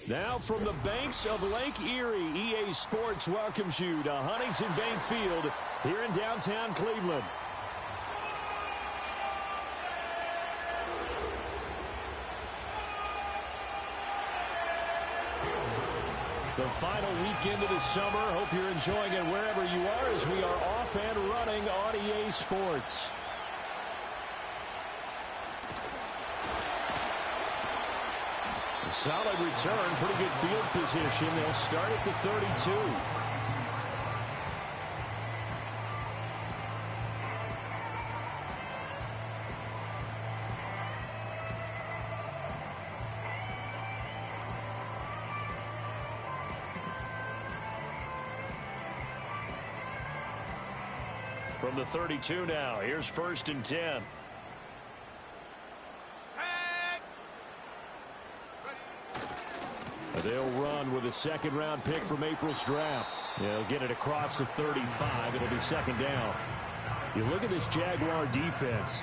Now from the banks of Lake Erie, EA Sports welcomes you to Huntington Bank Field here in downtown Cleveland. The final weekend of the summer. Hope you're enjoying it wherever you are as we are off and running on EA Sports. A solid return, pretty good field position. They'll start at the 32. From the 32 now, here's 1st and 10. They'll run with a second-round pick from April's draft. They'll get it across the 35. It'll be 2nd down. You look at this Jaguar defense.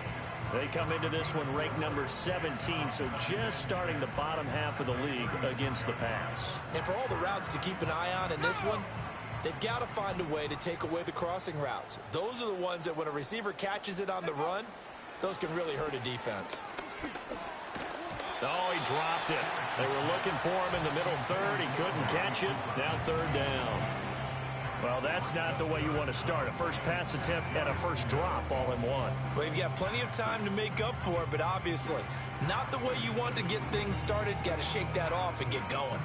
They come into this one ranked number 17, so just starting the bottom half of the league against the pass. And for all the routes to keep an eye on in this one, they've got to find a way to take away the crossing routes. Those are the ones that when a receiver catches it on the run, those can really hurt a defense. Oh, he dropped it. They were looking for him in the middle third. He couldn't catch it. Now 3rd down. Well, that's not the way you want to start. A first pass attempt and a first drop all in one. Well, you've got plenty of time to make up for it, but obviously not the way you want to get things started. Got to shake that off and get going.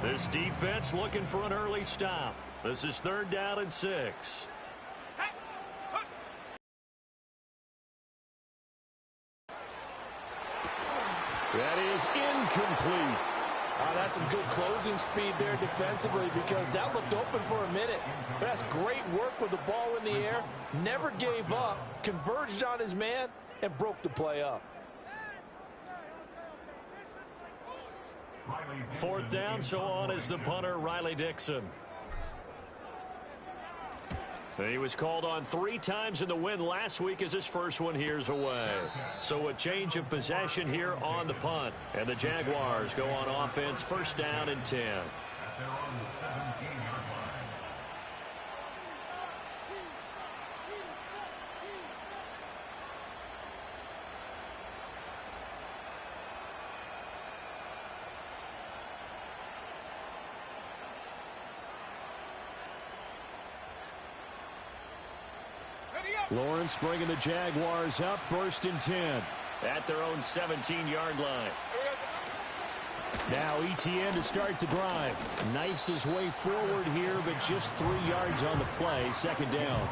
This defense looking for an early stop. This is 3rd down and 6. That is incomplete. That's some good closing speed there defensively because that looked open for a minute. But that's great work with the ball in the air. Never gave up, converged on his man, and broke the play up. 4th down, so on is the punter, Riley Dixon. He was called on 3 times in the win last week as his first one here's away. So a change of possession here on the punt. And the Jaguars go on offense, 1st down and 10. Lawrence bringing the Jaguars up, 1st and 10. At their own 17-yard line. Now ETN to start the drive. Knifes his way forward here, but just 3 yards on the play, 2nd down.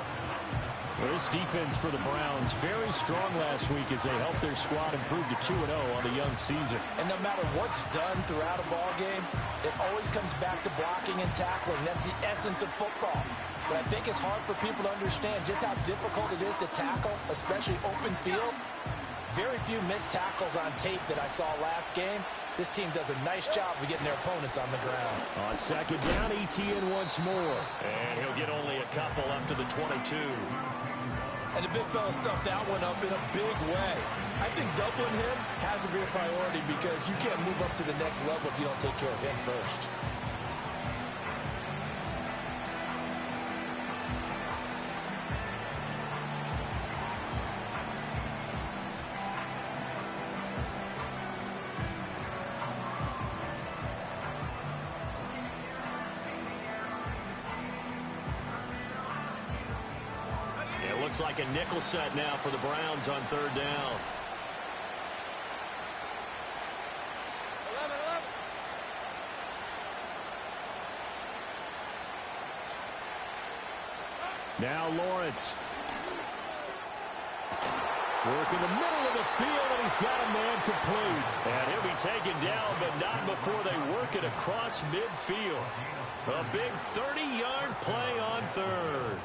Well, this defense for the Browns, very strong last week as they helped their squad improve to 2-0 on the young season. And no matter what's done throughout a ball game, it always comes back to blocking and tackling. That's the essence of football. But I think it's hard for people to understand just how difficult it is to tackle, especially open field. Very few missed tackles on tape that I saw last game. This team does a nice job of getting their opponents on the ground. On 2nd down, ETN once more. And he'll get only a couple up to the 22. And the big fella stuffed that one up in a big way. I think doubling him has to be a priority because you can't move up to the next level if you don't take care of him first. Looks like a nickel set now for the Browns on 3rd down. Now Lawrence. Work in the middle of the field, and he's got a man complete. And he'll be taken down, but not before they work it across midfield. A big 30-yard play on 3rd.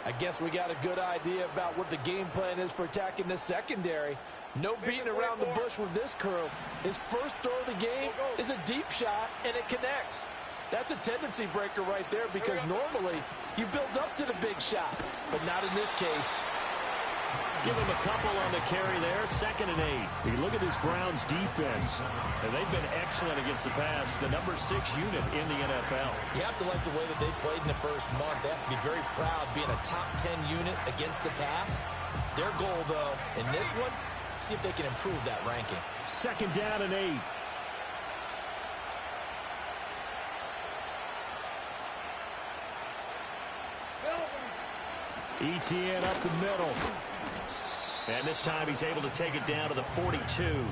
I guess we got a good idea about what the game plan is for attacking the secondary. No beating around the bush with this crew. His first throw of the game is a deep shot, and it connects. That's a tendency breaker right there because normally you build up to the big shot, but not in this case. Give him a couple on the carry there. 2nd and 8. You look at this Browns defense, and they've been excellent against the pass. The number 6 unit in the NFL. You have to like the way that they've played in the first month. They have to be very proud being a top 10 unit against the pass. Their goal, though, in this one, see if they can improve that ranking. 2nd down and 8. ETN up the middle. And this time he's able to take it down to the 42.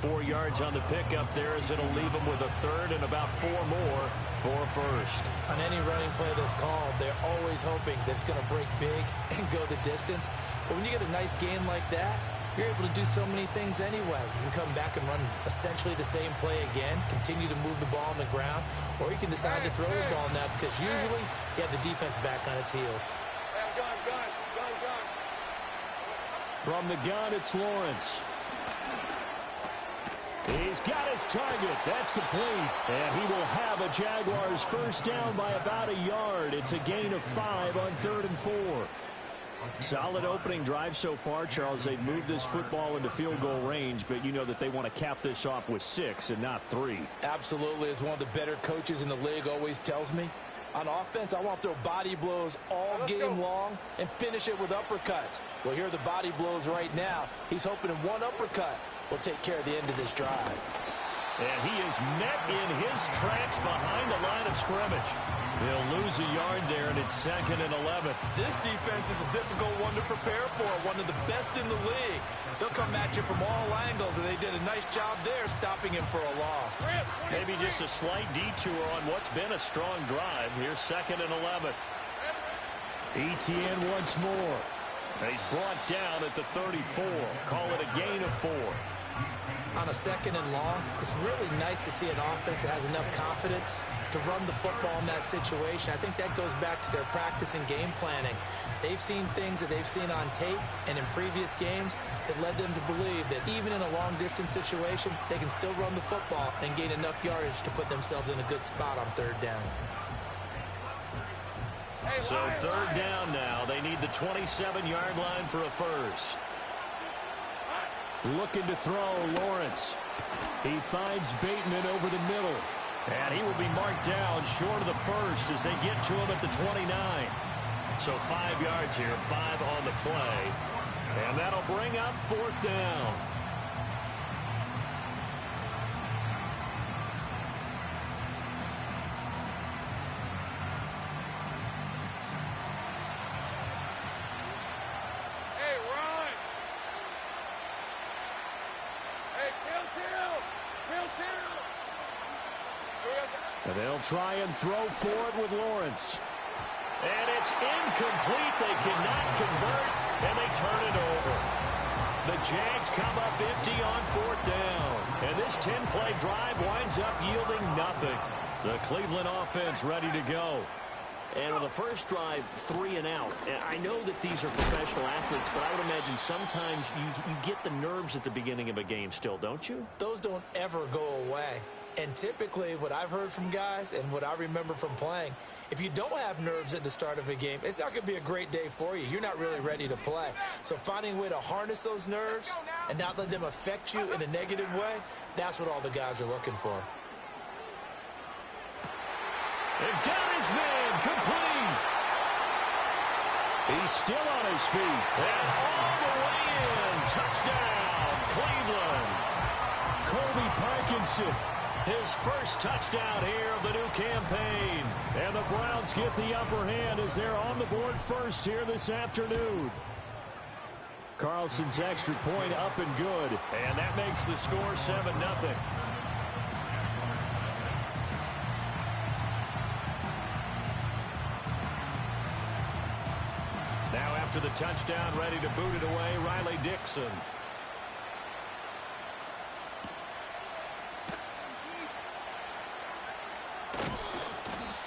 4 yards on the pickup there as it'll leave him with a 3rd and about 4 more for a 1st. On any running play that's called, they're always hoping that it's going to break big and go the distance. But when you get a nice game like that, you're able to do so many things anyway. You can come back and run essentially the same play again, continue to move the ball on the ground, or you can decide to throw the ball now because usually you have the defense back on its heels. From the gun, it's Lawrence. He's got his target. That's complete. And he will have a Jaguars 1st down by about a yard. It's a gain of 5 on 3rd and 4. Solid opening drive so far, Charles. They've moved this football into field goal range, but you know that they want to cap this off with 6 and not 3. Absolutely. As one of the better coaches in the league always tells me, on offense, I want to throw body blows all game long and finish it with uppercuts. Well, here are the body blows right now. He's hoping in one uppercut will take care of the end of this drive. And he is met in his tracks behind the line of scrimmage. He'll lose a yard there, and it's 2nd and 11. This defense is a difficult one to prepare for, one of the best in the league. They'll come at you from all angles, and they did a nice job there stopping him for a loss. Maybe just a slight detour on what's been a strong drive. Here's 2nd and 11. ETN once more. He's brought down at the 34. Call it a gain of 4. On a 2nd and long, it's really nice to see an offense that has enough confidence to run the football in that situation. I think that goes back to their practice and game planning. They've seen things that they've seen on tape and in previous games that led them to believe that even in a long-distance situation, they can still run the football and gain enough yardage to put themselves in a good spot on 3rd down. So 3rd down now. They need the 27-yard line for a 1st. Looking to throw, Lawrence. He finds Bateman over the middle. And he will be marked down short of the 1st as they get to him at the 29. So 5 yards here, 5 on the play. And that'll bring up 4th down. And they'll try and throw for it with Lawrence. And it's incomplete. They cannot convert, and they turn it over. The Jags come up empty on 4th down. And this 10-play drive winds up yielding nothing. The Cleveland offense ready to go. And on the first drive, 3 and out. And I know that these are professional athletes, but I would imagine sometimes you get the nerves at the beginning of a game still, don't you? Those don't ever go away. And typically what I've heard from guys and what I remember from playing, if you don't have nerves at the start of a game, it's not going to be a great day for you. You're not really ready to play. So finding a way to harness those nerves and not let them affect you in a negative way, that's what all the guys are looking for. And got his man complete. He's still on his feet. And all the way in. Touchdown, Cleveland. Colby Parkinson. His first touchdown here of the new campaign. And the Browns get the upper hand as they're on the board first here this afternoon. Carlson's extra point up and good. And that makes the score 7-0. Now after the touchdown, ready to boot it away, Riley Dixon.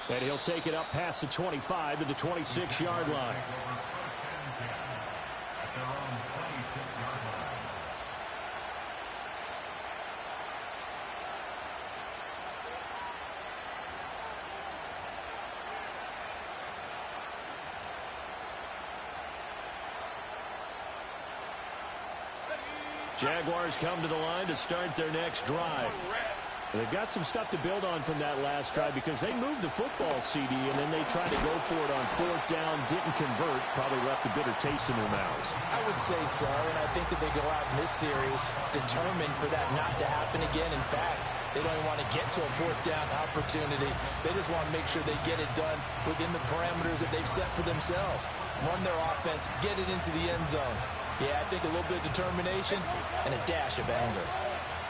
And he'll take it up past the 25 to the 26-yard line. Jaguars come to the line to start their next drive. They've got some stuff to build on from that last drive because they moved the football, CD, and then they tried to go for it on fourth down, didn't convert, probably left a bitter taste in their mouths. I would say so, and I think that they go out in this series determined for that not to happen again. In fact, they don't even want to get to a fourth down opportunity. They just want to make sure they get it done within the parameters that they've set for themselves. Run their offense, get it into the end zone. Yeah, I think a little bit of determination and a dash of anger.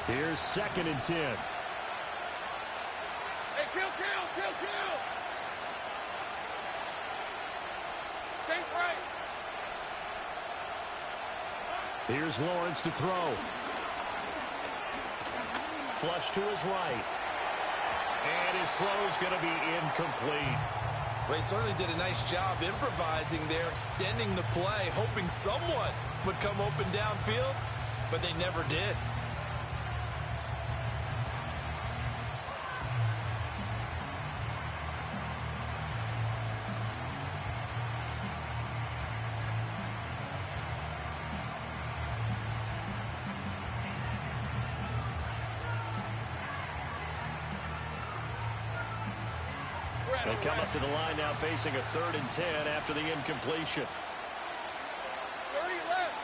Here's 2nd and 10. Hey, kill. Safe right. Here's Lawrence to throw. Flush to his right. And his throw's going to be incomplete. Well, he certainly did a nice job improvising there, extending the play, hoping someone would come open downfield, but they never did. They come up to the line now facing a 3rd and 10 after the incompletion. 30 left.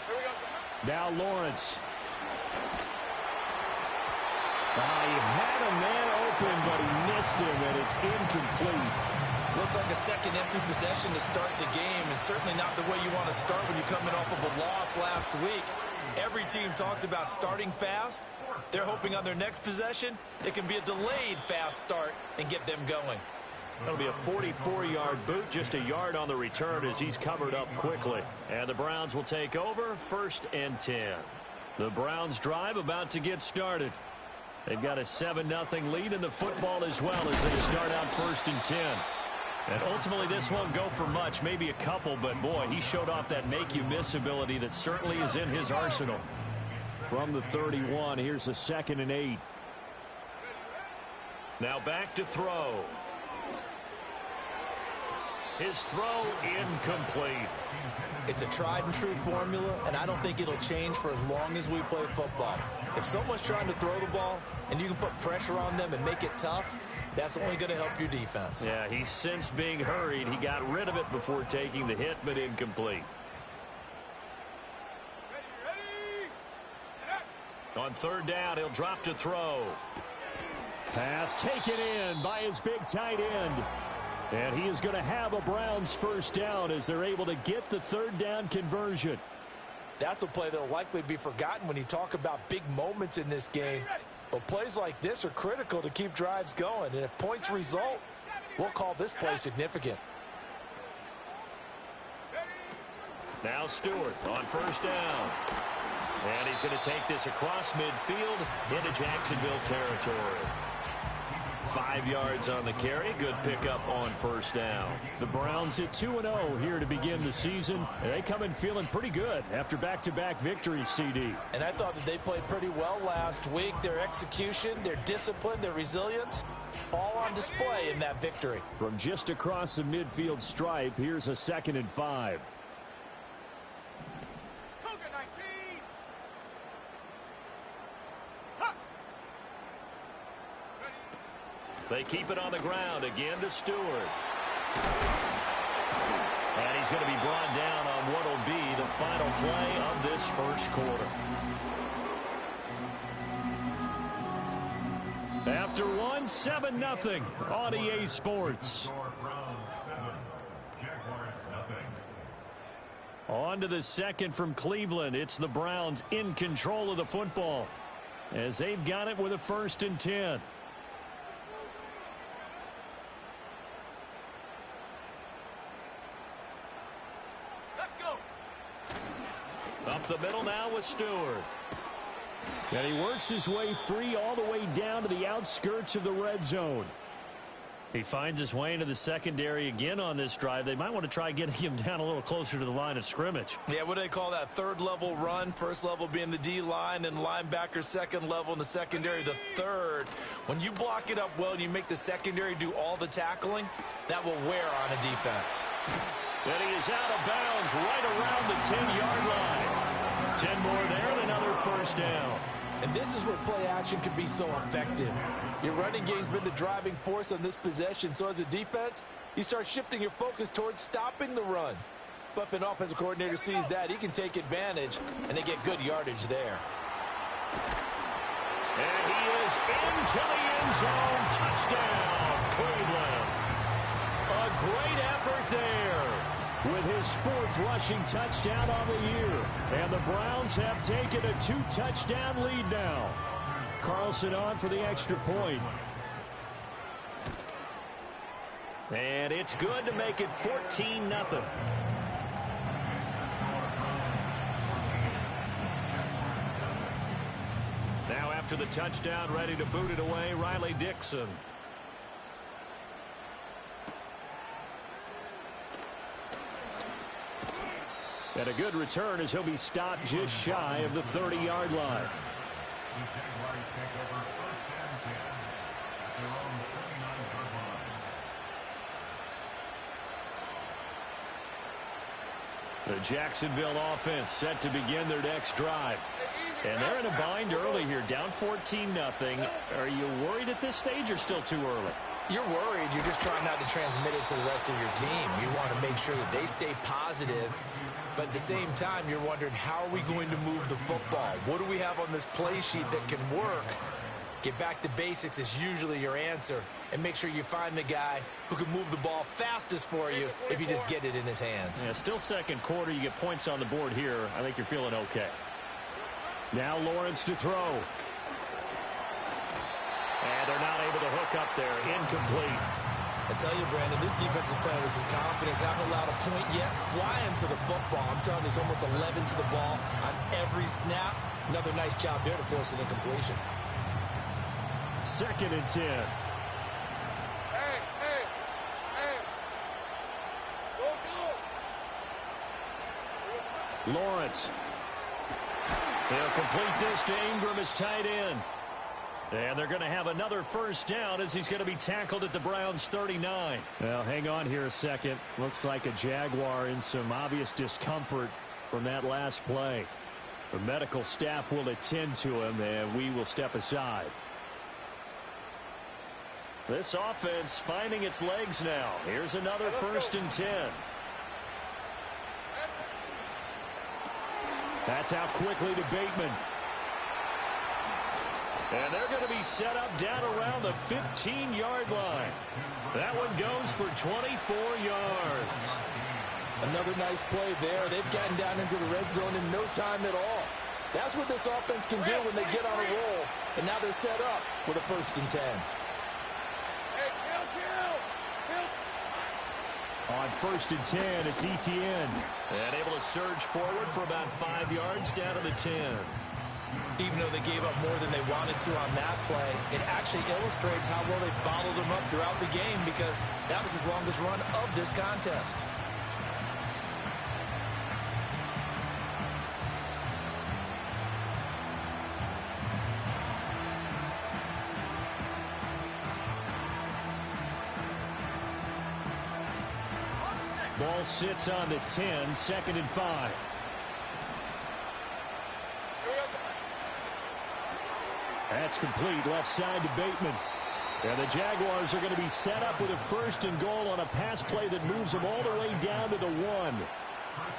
Here we go. Now Lawrence. He had a man open, but he missed him, and it's incomplete. Looks like a second empty possession to start the game, and certainly not the way you want to start when you're coming off of a loss last week. Every team talks about starting fast. They're hoping on their next possession, it can be a delayed fast start and get them going. That'll be a 44-yard boot, just a yard on the return as he's covered up quickly. And the Browns will take over, 1st and 10. The Browns drive about to get started. They've got a 7-0 lead in the football as well as they start out 1st and 10. And ultimately, this won't go for much, maybe a couple, but boy, he showed off that make-you-miss ability that certainly is in his arsenal. From the 31, here's a 2nd and 8. Now back to throw. His throw incomplete. It's a tried-and-true formula, and I don't think it'll change for as long as we play football. If someone's trying to throw the ball and you can put pressure on them and make it tough, that's only going to help your defense. Yeah, he sensed being hurried. He got rid of it before taking the hit, but incomplete. On 3rd down, he'll drop to throw. Pass taken in by his big tight end. And he is going to have a Browns 1st down as they're able to get the 3rd down conversion. That's a play that will likely be forgotten when you talk about big moments in this game. But plays like this are critical to keep drives going. And if points result, we'll call this play significant. Now Stewart on 1st down. And he's going to take this across midfield into Jacksonville territory. 5 yards on the carry. Good pickup on 1st down. The Browns at 2-0 here to begin the season. They come in feeling pretty good after back-to-back victories, CD. And I thought that they played pretty well last week. Their execution, their discipline, their resilience, all on display in that victory. From just across the midfield stripe, here's a 2nd and 5. They keep it on the ground again to Stewart. And he's going to be brought down on what will be the final play of this 1st quarter. After 7-0 on EA Sports. On to the 2nd from Cleveland. It's the Browns in control of the football as they've got it with a 1st and 10. Up the middle now with Stewart. And he works his way free all the way down to the outskirts of the red zone. He finds his way into the secondary again on this drive. They might want to try getting him down a little closer to the line of scrimmage. Yeah, what do they call that? 3rd level run. 1st level being the D-line and linebacker. 2nd level in the secondary, the 3rd. When you block it up well and you make the secondary do all the tackling, that will wear on a defense. And he is out of bounds right around the 10-yard line. 10 more there and another first down. And this is where play action can be so effective. Your running game's been the driving force on this possession, so as a defense, you start shifting your focus towards stopping the run. But if an offensive coordinator sees that, he can take advantage, and they get good yardage there. And he is into the end zone. Touchdown, Cleveland. A great effort there. With his 4th rushing touchdown on the year. And the Browns have taken a 2-touchdown lead now. Carlson on for the extra point. And it's good to make it 14-0. Now after the touchdown, ready to boot it away, Riley Dixon. And a good return as he'll be stopped just shy of the 30-yard line. The Jacksonville offense set to begin their next drive. And they're in a bind early here, down 14-0. Are you worried at this stage or still too early? You're worried. You're just trying not to transmit it to the rest of your team. You want to make sure that they stay positive. But at the same time, you're wondering, how are we going to move the football? What do we have on this play sheet that can work? Get back to basics is usually your answer. And make sure you find the guy who can move the ball fastest for you if you just get it in his hands. Yeah, still second quarter. You get points on the board here. I think you're feeling okay. Now Lawrence to throw. And they're not able to hook up there. Incomplete. I tell you, Brandon, this defense is playing with some confidence. Haven't allowed a point yet. Flying to the football. I'm telling you, it's almost 11 to the ball on every snap. Another nice job there to force an incompletion. 2nd and 10. Hey. Go. Lawrence. He'll complete this to Ingram as tight end. And they're going to have another first down as he's going to be tackled at the Browns' 39. Well, hang on here a second. Looks like a Jaguar in some obvious discomfort from that last play. The medical staff will attend to him, and we will step aside. This offense finding its legs now. Here's another 1st and 10. That's out quickly to Bateman. And they're going to be set up down around the 15-yard line. That one goes for 24 yards. Another nice play there. They've gotten down into the red zone in no time at all. That's what this offense can do when they get on a roll. And now they're set up with a 1st and 10. Hey, kill. On 1st and 10, it's ETN. And able to surge forward for about 5 yards down to the 10. Even though they gave up more than they wanted to on that play, it actually illustrates how well they bottled them up throughout the game, because that was his longest run of this contest. Ball sits on the 10, 2nd and 5. That's complete, left side to Bateman. And the Jaguars are going to be set up with a 1st and goal on a pass play that moves them all the way down to the 1.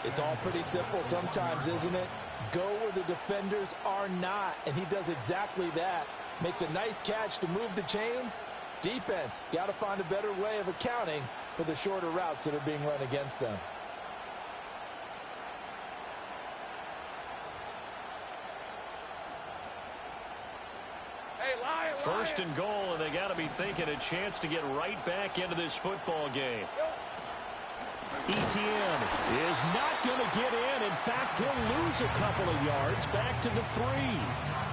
It's all pretty simple sometimes, isn't it? Go where the defenders are not, and he does exactly that. Makes a nice catch to move the chains. Defense, got to find a better way of accounting for the shorter routes that are being run against them. First and goal, and they got to be thinking a chance to get right back into this football game. ETN is not going to get in. In fact, he'll lose a couple of yards back to the 3.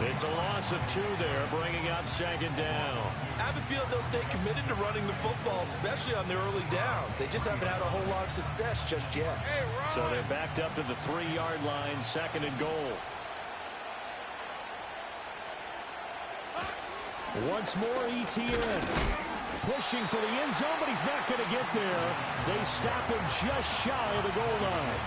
It's a loss of 2 there, bringing up 2nd down. I have a feeling they'll stay committed to running the football, especially on their early downs. They just haven't had a whole lot of success just yet. So they're backed up to the 3-yard line, 2nd and goal. Once more, ETN. pushing for the end zone, but he's not going to get there. They stop him just shy of the goal line.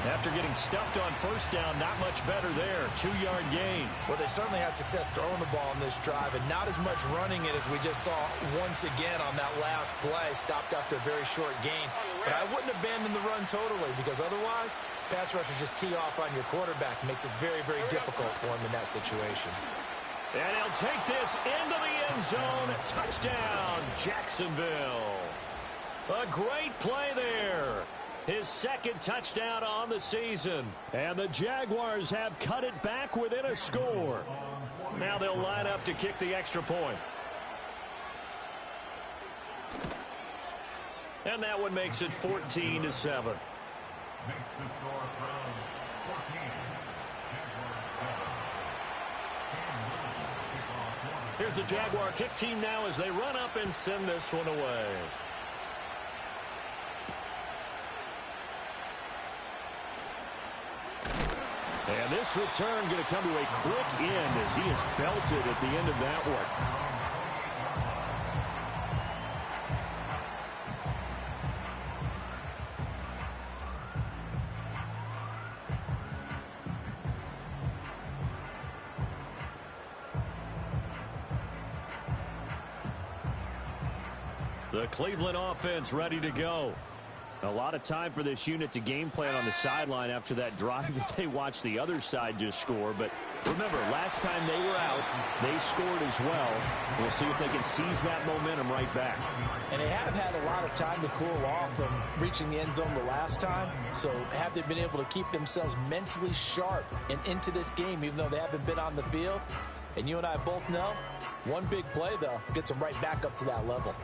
After getting stuffed on first down, not much better there. 2-yard gain. Well, they certainly had success throwing the ball on this drive, and not as much running it as we just saw once again on that last play. Stopped after a very short gain. But I wouldn't abandon the run totally, because otherwise, pass rushers just tee off on your quarterback. Makes it very, very difficult for him in that situation. And he'll take this into the end zone. Touchdown, Jacksonville. A great play there. His second touchdown on the season. And the Jaguars have cut it back within a score. Now they'll line up to kick the extra point. And that one makes it 14-7. Makes the score from 14. Here's the Jaguar kick team now as they run up and send this one away. And this return going to come to a quick end as he is belted at the end of that one. The Cleveland offense ready to go. A lot of time for this unit to game plan on the sideline after that drive that they watched the other side just score. But remember, last time they were out, they scored as well. We'll see if they can seize that momentum right back. And they have had a lot of time to cool off from reaching the end zone the last time. So have they been able to keep themselves mentally sharp and into this game, even though they haven't been on the field? And you and I both know, one big play, though, gets them right back up to that level.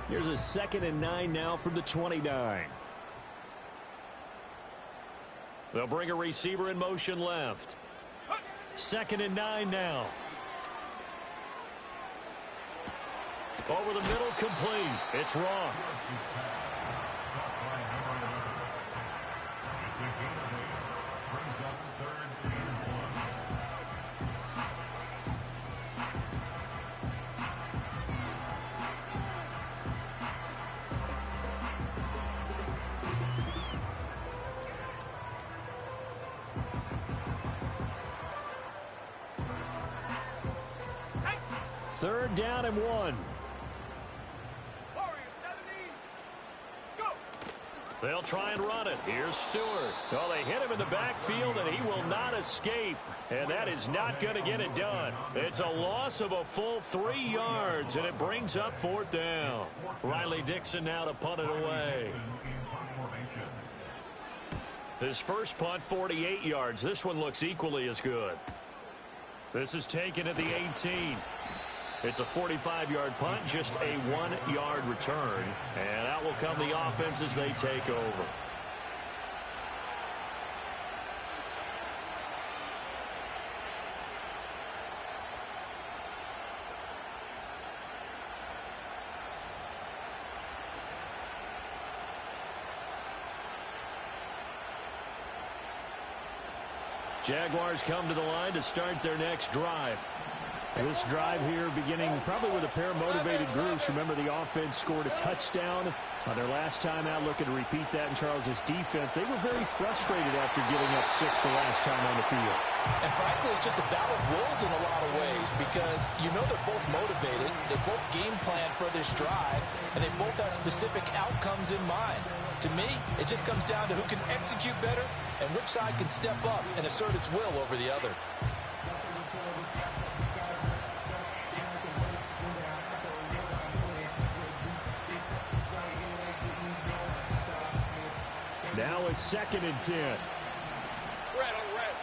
Here's a 2nd and 9 now from the 29. They'll bring a receiver in motion left. 2nd and 9 now. Over the middle, complete. It's Roth. Third down and 1. They'll try and run it. Here's Stewart. Well, they hit him in the backfield, and he will not escape. And that is not going to get it done. It's a loss of a full 3 yards, and it brings up 4th down. Riley Dixon now to punt it away. His first punt, 48 yards. This one looks equally as good. This is taken at the 18. It's a 45-yard punt, just a 1-yard return. And out will come the offense as they take over. Jaguars come to the line to start their next drive. This drive here beginning probably with a pair of motivated groups. Remember, the offense scored a touchdown on their last time out, looking to repeat that in Charles's defense. They were very frustrated after giving up 6 the last time on the field. And frankly, it's just a battle of wills in a lot of ways, because you know they're both motivated, they both game plan for this drive, and they both have specific outcomes in mind. To me, it just comes down to who can execute better and which side can step up and assert its will over the other. Now a 2nd and 10. Red on red.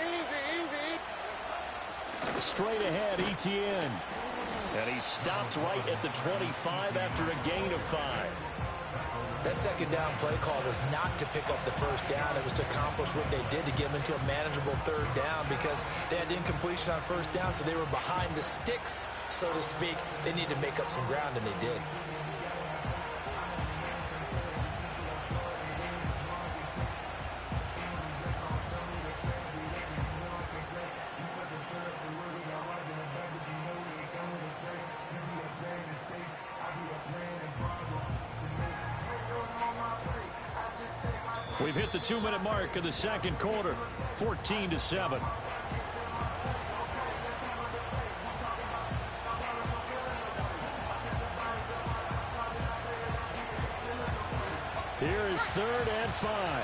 Easy. Straight ahead, ETN. And he stopped right at the 25 after a gain of 5. That 2nd down play call was not to pick up the 1st down. It was to accomplish what they did to get them into a manageable 3rd down, because they had incompletion on 1st down, so they were behind the sticks, so to speak. They needed to make up some ground, and they did. We've hit the 2-minute mark of the second quarter, 14-7. Here is 3rd and 5.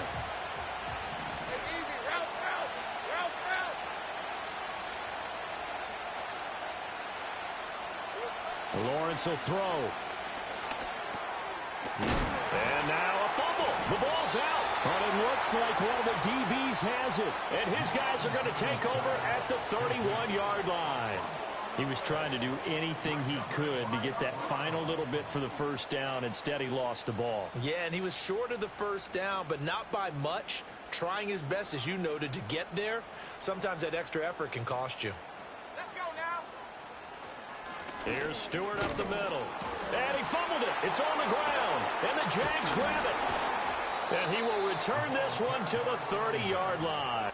Lawrence will throw. And now a fumble. The ball's out. But it looks like one of the DBs has it. And his guys are going to take over at the 31-yard line. He was trying to do anything he could to get that final little bit for the first down. Instead, he lost the ball. Yeah, and he was short of the first down, but not by much. Trying his best, as you noted, to get there. Sometimes that extra effort can cost you. Let's go now. Here's Stewart up the middle. And he fumbled it. It's on the ground. And the Jags grab it. And he will return this one to the 30-yard line.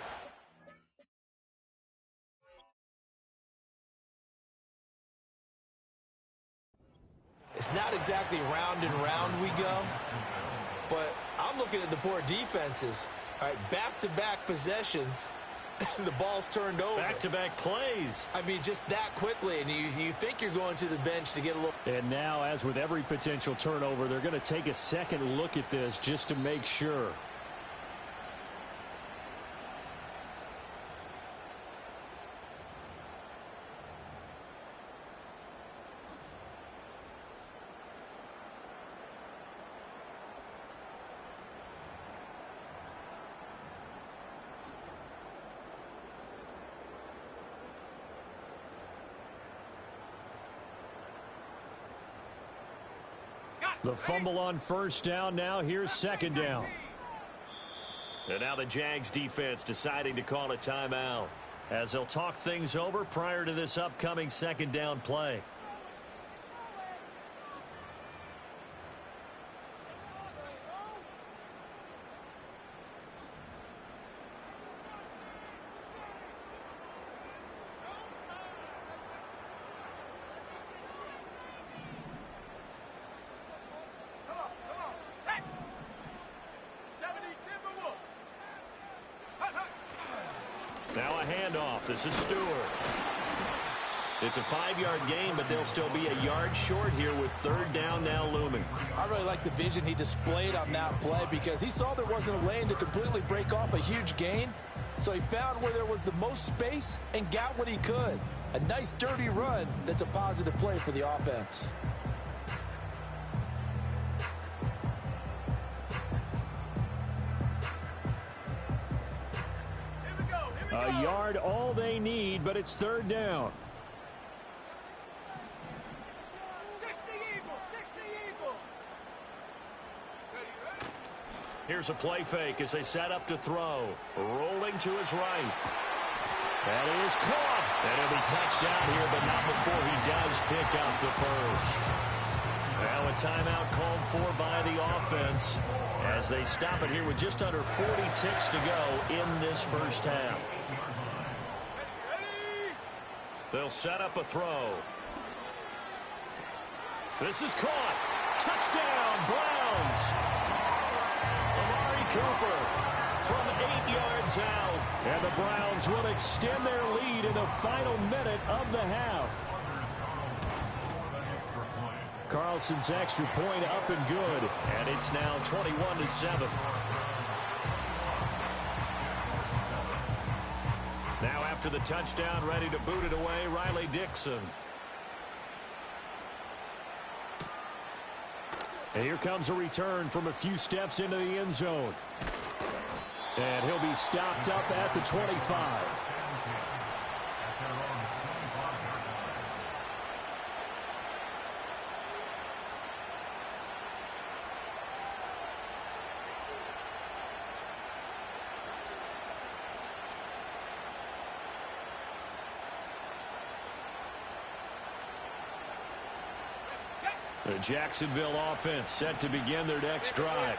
It's not exactly round and round we go, but I'm looking at the poor defenses. All right, back-to-back possessions, the ball's turned over. Back-to-back plays. I mean, just that quickly, and you think you're going to the bench to get a little... And now, as with every potential turnover, they're going to take a second look at this just to make sure. The fumble on first down. Now here's second down. And now the Jags defense deciding to call a timeout as they'll talk things over prior to this upcoming second down play. Now a handoff. This is Stewart. It's a 5-yard gain, but they'll still be a yard short here with third down now looming. I really like the vision he displayed on that play because he saw there wasn't a lane to completely break off a huge gain. So he found where there was the most space and got what he could. A nice dirty run that's a positive play for the offense. A yard all they need, but it's third down. 60 Eagles, 60 Eagles. Here's a play fake as they set up to throw. Rolling to his right. That is caught. And he'll be touched down here, but not before he does pick up the first. Now a timeout called for by the offense as they stop it here with just under 40 ticks to go in this first half. They'll set up a throw. This is caught. Touchdown, Browns. Amari Cooper from 8 yards out. And the Browns will extend their lead in the final minute of the half. Carlson's extra point up and good. And it's now 21-7. Now after the touchdown, ready to boot it away, Riley Dixon. And here comes a return from a few steps into the end zone. And he'll be stopped up at the 25. The Jacksonville offense set to begin their next drive.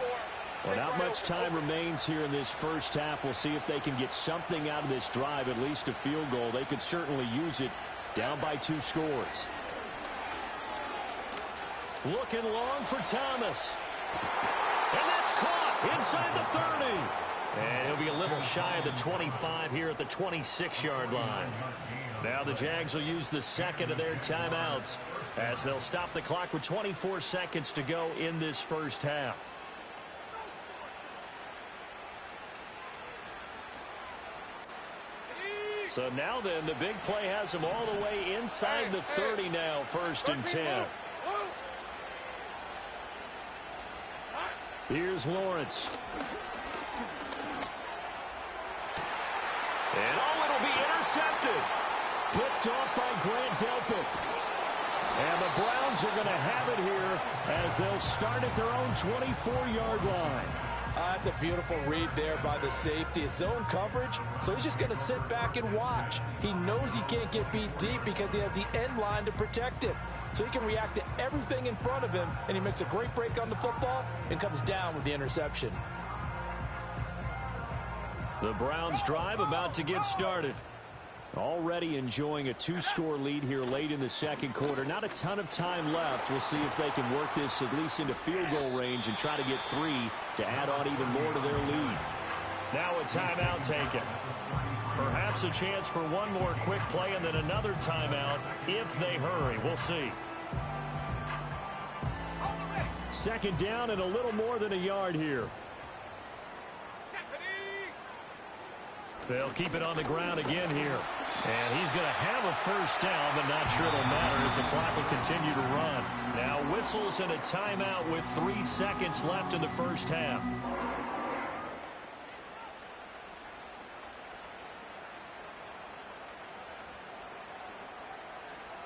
Well, not much time remains here in this first half. We'll see if they can get something out of this drive, at least a field goal. They could certainly use it down by 2 scores. Looking long for Thomas. And that's caught inside the 30. And he'll be a little shy of the 25 here at the 26-yard line. Now the Jags will use the second of their timeouts as they'll stop the clock with 24 seconds to go in this first half. So now then, the big play has them all the way inside the 30 now, 1st and 10. Here's Lawrence. And it'll be intercepted. Picked off by Grant Delpit. And the Browns are going to have it here as they'll start at their own 24-yard line. That's a beautiful read there by the safety. It's zone coverage, so he's just going to sit back and watch. He knows he can't get beat deep because he has the end line to protect him. So he can react to everything in front of him, and he makes a great break on the football and comes down with the interception. The Browns drive about to get started. Already enjoying a 2-score lead here late in the second quarter. Not a ton of time left. We'll see if they can work this at least into field goal range and try to get 3 to add on even more to their lead. Now a timeout taken. Perhaps a chance for one more quick play and then another timeout if they hurry. We'll see. Second down and a little more than a yard here. They'll keep it on the ground again here. And he's going to have a first down, but not sure it'll matter as the clock will continue to run. Now whistles and a timeout with 3 seconds left in the first half.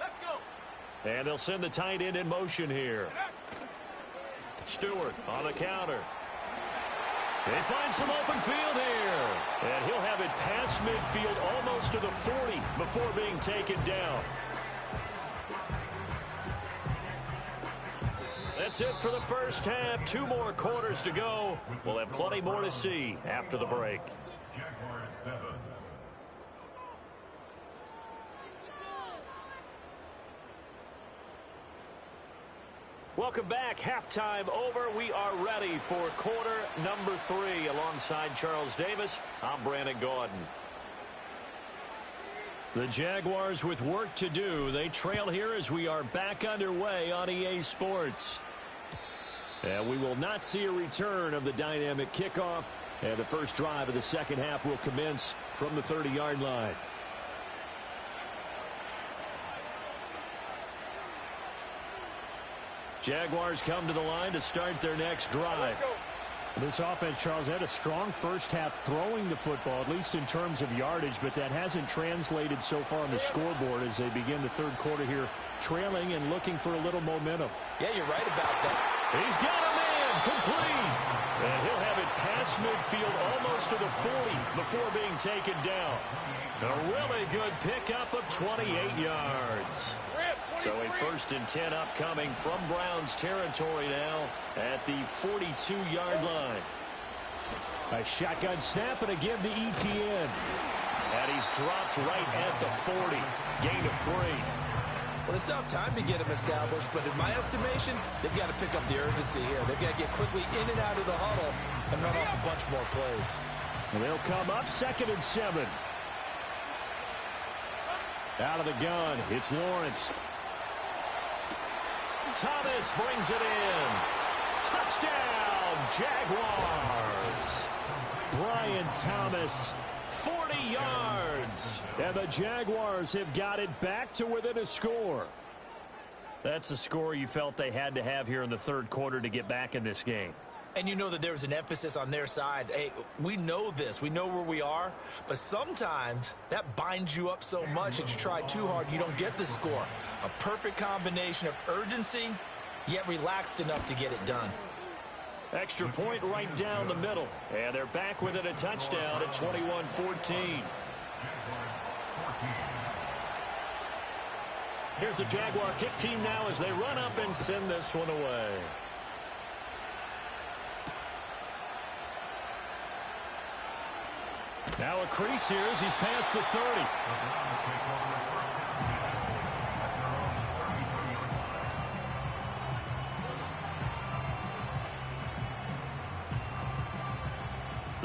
Let's go. And they'll send the tight end in motion here. Stewart on the counter. They find some open field here. And he'll have it past midfield almost to the 40 before being taken down. That's it for the first half. 2 more quarters to go. We'll have plenty more to see after the break. Welcome back. Halftime over. We are ready for quarter number 3. Alongside Charles Davis, I'm Brandon Gaudin. The Jaguars with work to do. They trail here as we are back underway on EA Sports. And we will not see a return of the dynamic kickoff. And the first drive of the second half will commence from the 30-yard line. Jaguars come to the line to start their next drive. This offense, Charles, had a strong first half throwing the football, at least in terms of yardage, but that hasn't translated so far on the scoreboard as they begin the third quarter here, trailing and looking for a little momentum. Yeah, you're right about that. He's got a man, complete. And he'll have it past midfield almost to the 40 before being taken down. A really good pickup of 28 yards. So a 1st and 10 upcoming from Browns territory now at the 42-yard line. A shotgun snap and a give to ETN. And he's dropped right at the 40. Gain of 3. Well, they still have time to get him established, but in my estimation, they've got to pick up the urgency here. They've got to get quickly in and out of the huddle and run off a bunch more plays. And they'll come up 2nd and 7. Out of the gun, it's Lawrence. Thomas brings it in. Touchdown, Jaguars. Brian Thomas. 40 yards. And the Jaguars have got it back to within a score. That's a score you felt they had to have here in the third quarter to get back in this game. And you know that there was an emphasis on their side. Hey, we know this. We know where we are. But sometimes that binds you up so much that you try too hard, you don't get the score. A perfect combination of urgency, yet relaxed enough to get it done. Extra point right down the middle. And they're back within a touchdown at 21-14. Here's the Jaguar kick team now as they run up and send this one away. Now a crease here as he's past the 30.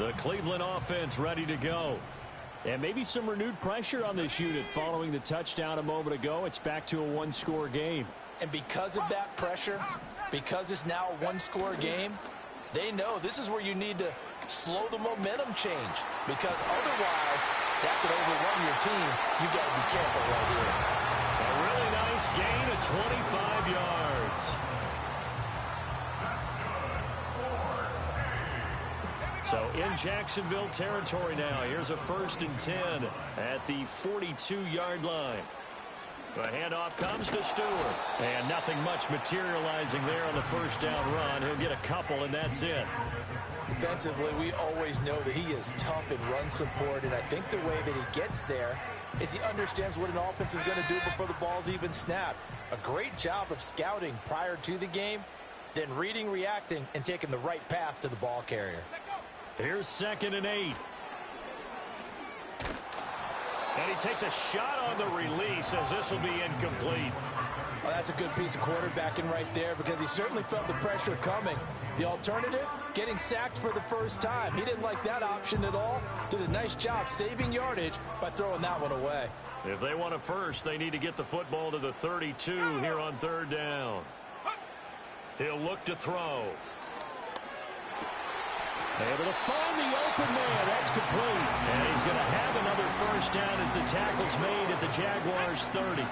The Cleveland offense ready to go. And maybe some renewed pressure on this unit following the touchdown a moment ago. It's back to a one-score game. And because of that pressure, because it's now a one-score game, they know this is where you need to slow the momentum change. Because otherwise, that could overrun your team. You got to be careful right here. A really nice gain of 25 yards. So in Jacksonville territory now. Here's a 1st and 10 at the 42-yard line. The handoff comes to Stewart. And nothing much materializing there on the first down run. He'll get a couple, and that's it. Defensively, we always know that he is tough in run support, and I think the way that he gets there is he understands what an offense is going to do before the ball's even snapped. A great job of scouting prior to the game, then reading, reacting, and taking the right path to the ball carrier. Here's 2nd and 8. And he takes a shot on the release as this will be incomplete. Well, that's a good piece of quarterbacking right there because he certainly felt the pressure coming. The alternative, getting sacked for the first time. He didn't like that option at all. Did a nice job saving yardage by throwing that one away. If they want a first, they need to get the football to the 32 here on 3rd down. He'll look to throw. Able to find the open man. That's complete. And he's going to have another first down as the tackle's made at the Jaguars' 30.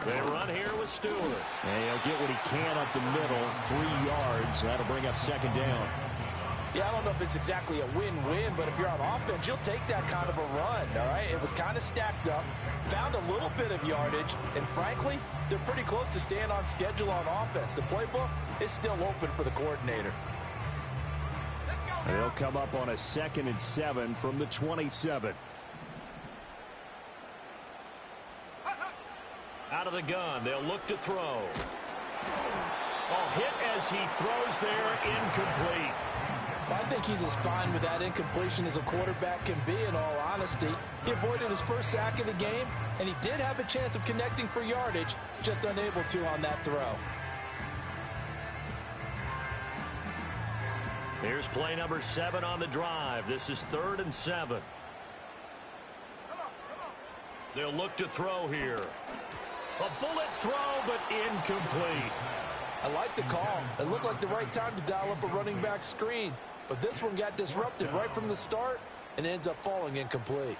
They run here with Stewart. And he'll get what he can up the middle. 3 yards. That'll bring up 2nd down. Yeah, I don't know if it's exactly a win-win, but if you're on offense, you'll take that kind of a run, all right? It was kind of stacked up, found a little bit of yardage, and frankly, they're pretty close to staying on schedule on offense. The playbook is still open for the coordinator. And they'll come up on a 2nd and 7 from the 27. Out of the gun, they'll look to throw. Oh, hit as he throws there, incomplete. I think he's as fine with that incompletion as a quarterback can be, in all honesty. He avoided his first sack of the game, and he did have a chance of connecting for yardage, just unable to on that throw. Here's play number 7 on the drive. This is 3rd and 7. They'll look to throw here. A bullet throw, but incomplete. I like the call. It looked like the right time to dial up a running back screen. But this one got disrupted right from the start and ends up falling incomplete.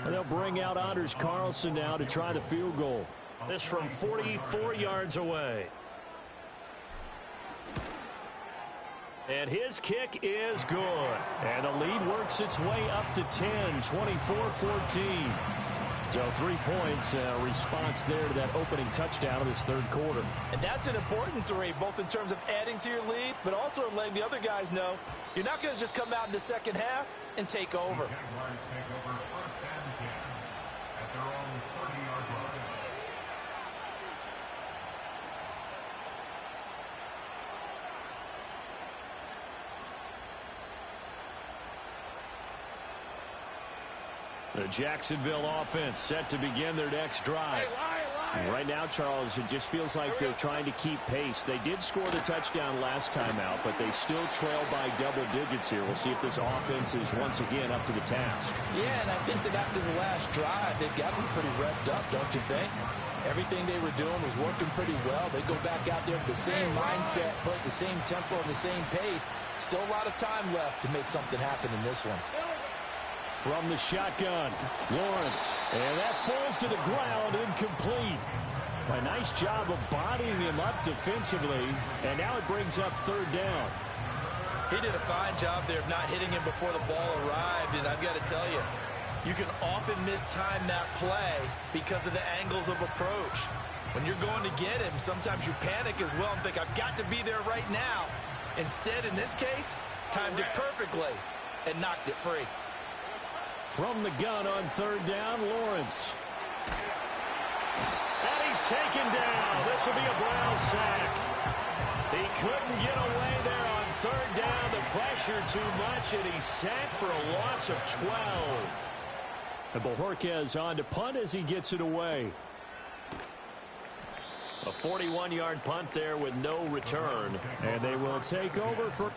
And they'll bring out Anders Carlson now to try the field goal. This from 44 yards away. And his kick is good. And the lead works its way up to 10, 24-14. So 3 points, response there to that opening touchdown of this 3rd quarter. And that's an important 3, both in terms of adding to your lead, but also letting the other guys know you're not going to just come out in the second half and take over. The Jacksonville offense set to begin their next drive. And right now, Charles, it just feels like they're trying to keep pace. They did score the touchdown last time out, but they still trail by double digits here. We'll see if this offense is once again up to the task. Yeah, and I think that after the last drive, they've gotten pretty revved up, don't you think? Everything they were doing was working pretty well. They go back out there with the same mindset, put the same tempo and the same pace. Still a lot of time left to make something happen in this one. From the shotgun, Lawrence. And that falls to the ground, incomplete. A nice job of bodying him up defensively. And now it brings up 3rd down. He did a fine job there of not hitting him before the ball arrived. And I've got to tell you, you can often mistime that play because of the angles of approach. When you're going to get him, sometimes you panic as well and think, I've got to be there right now. Instead, in this case, timed it perfectly and knocked it free. From the gun on 3rd down, Lawrence. And he's taken down. This will be a Brown sack. He couldn't get away there on 3rd down. The pressure too much, and he's sacked for a loss of 12. And Bojorquez on to punt as he gets it away. A 41-yard punt there with no return. And they will take over for...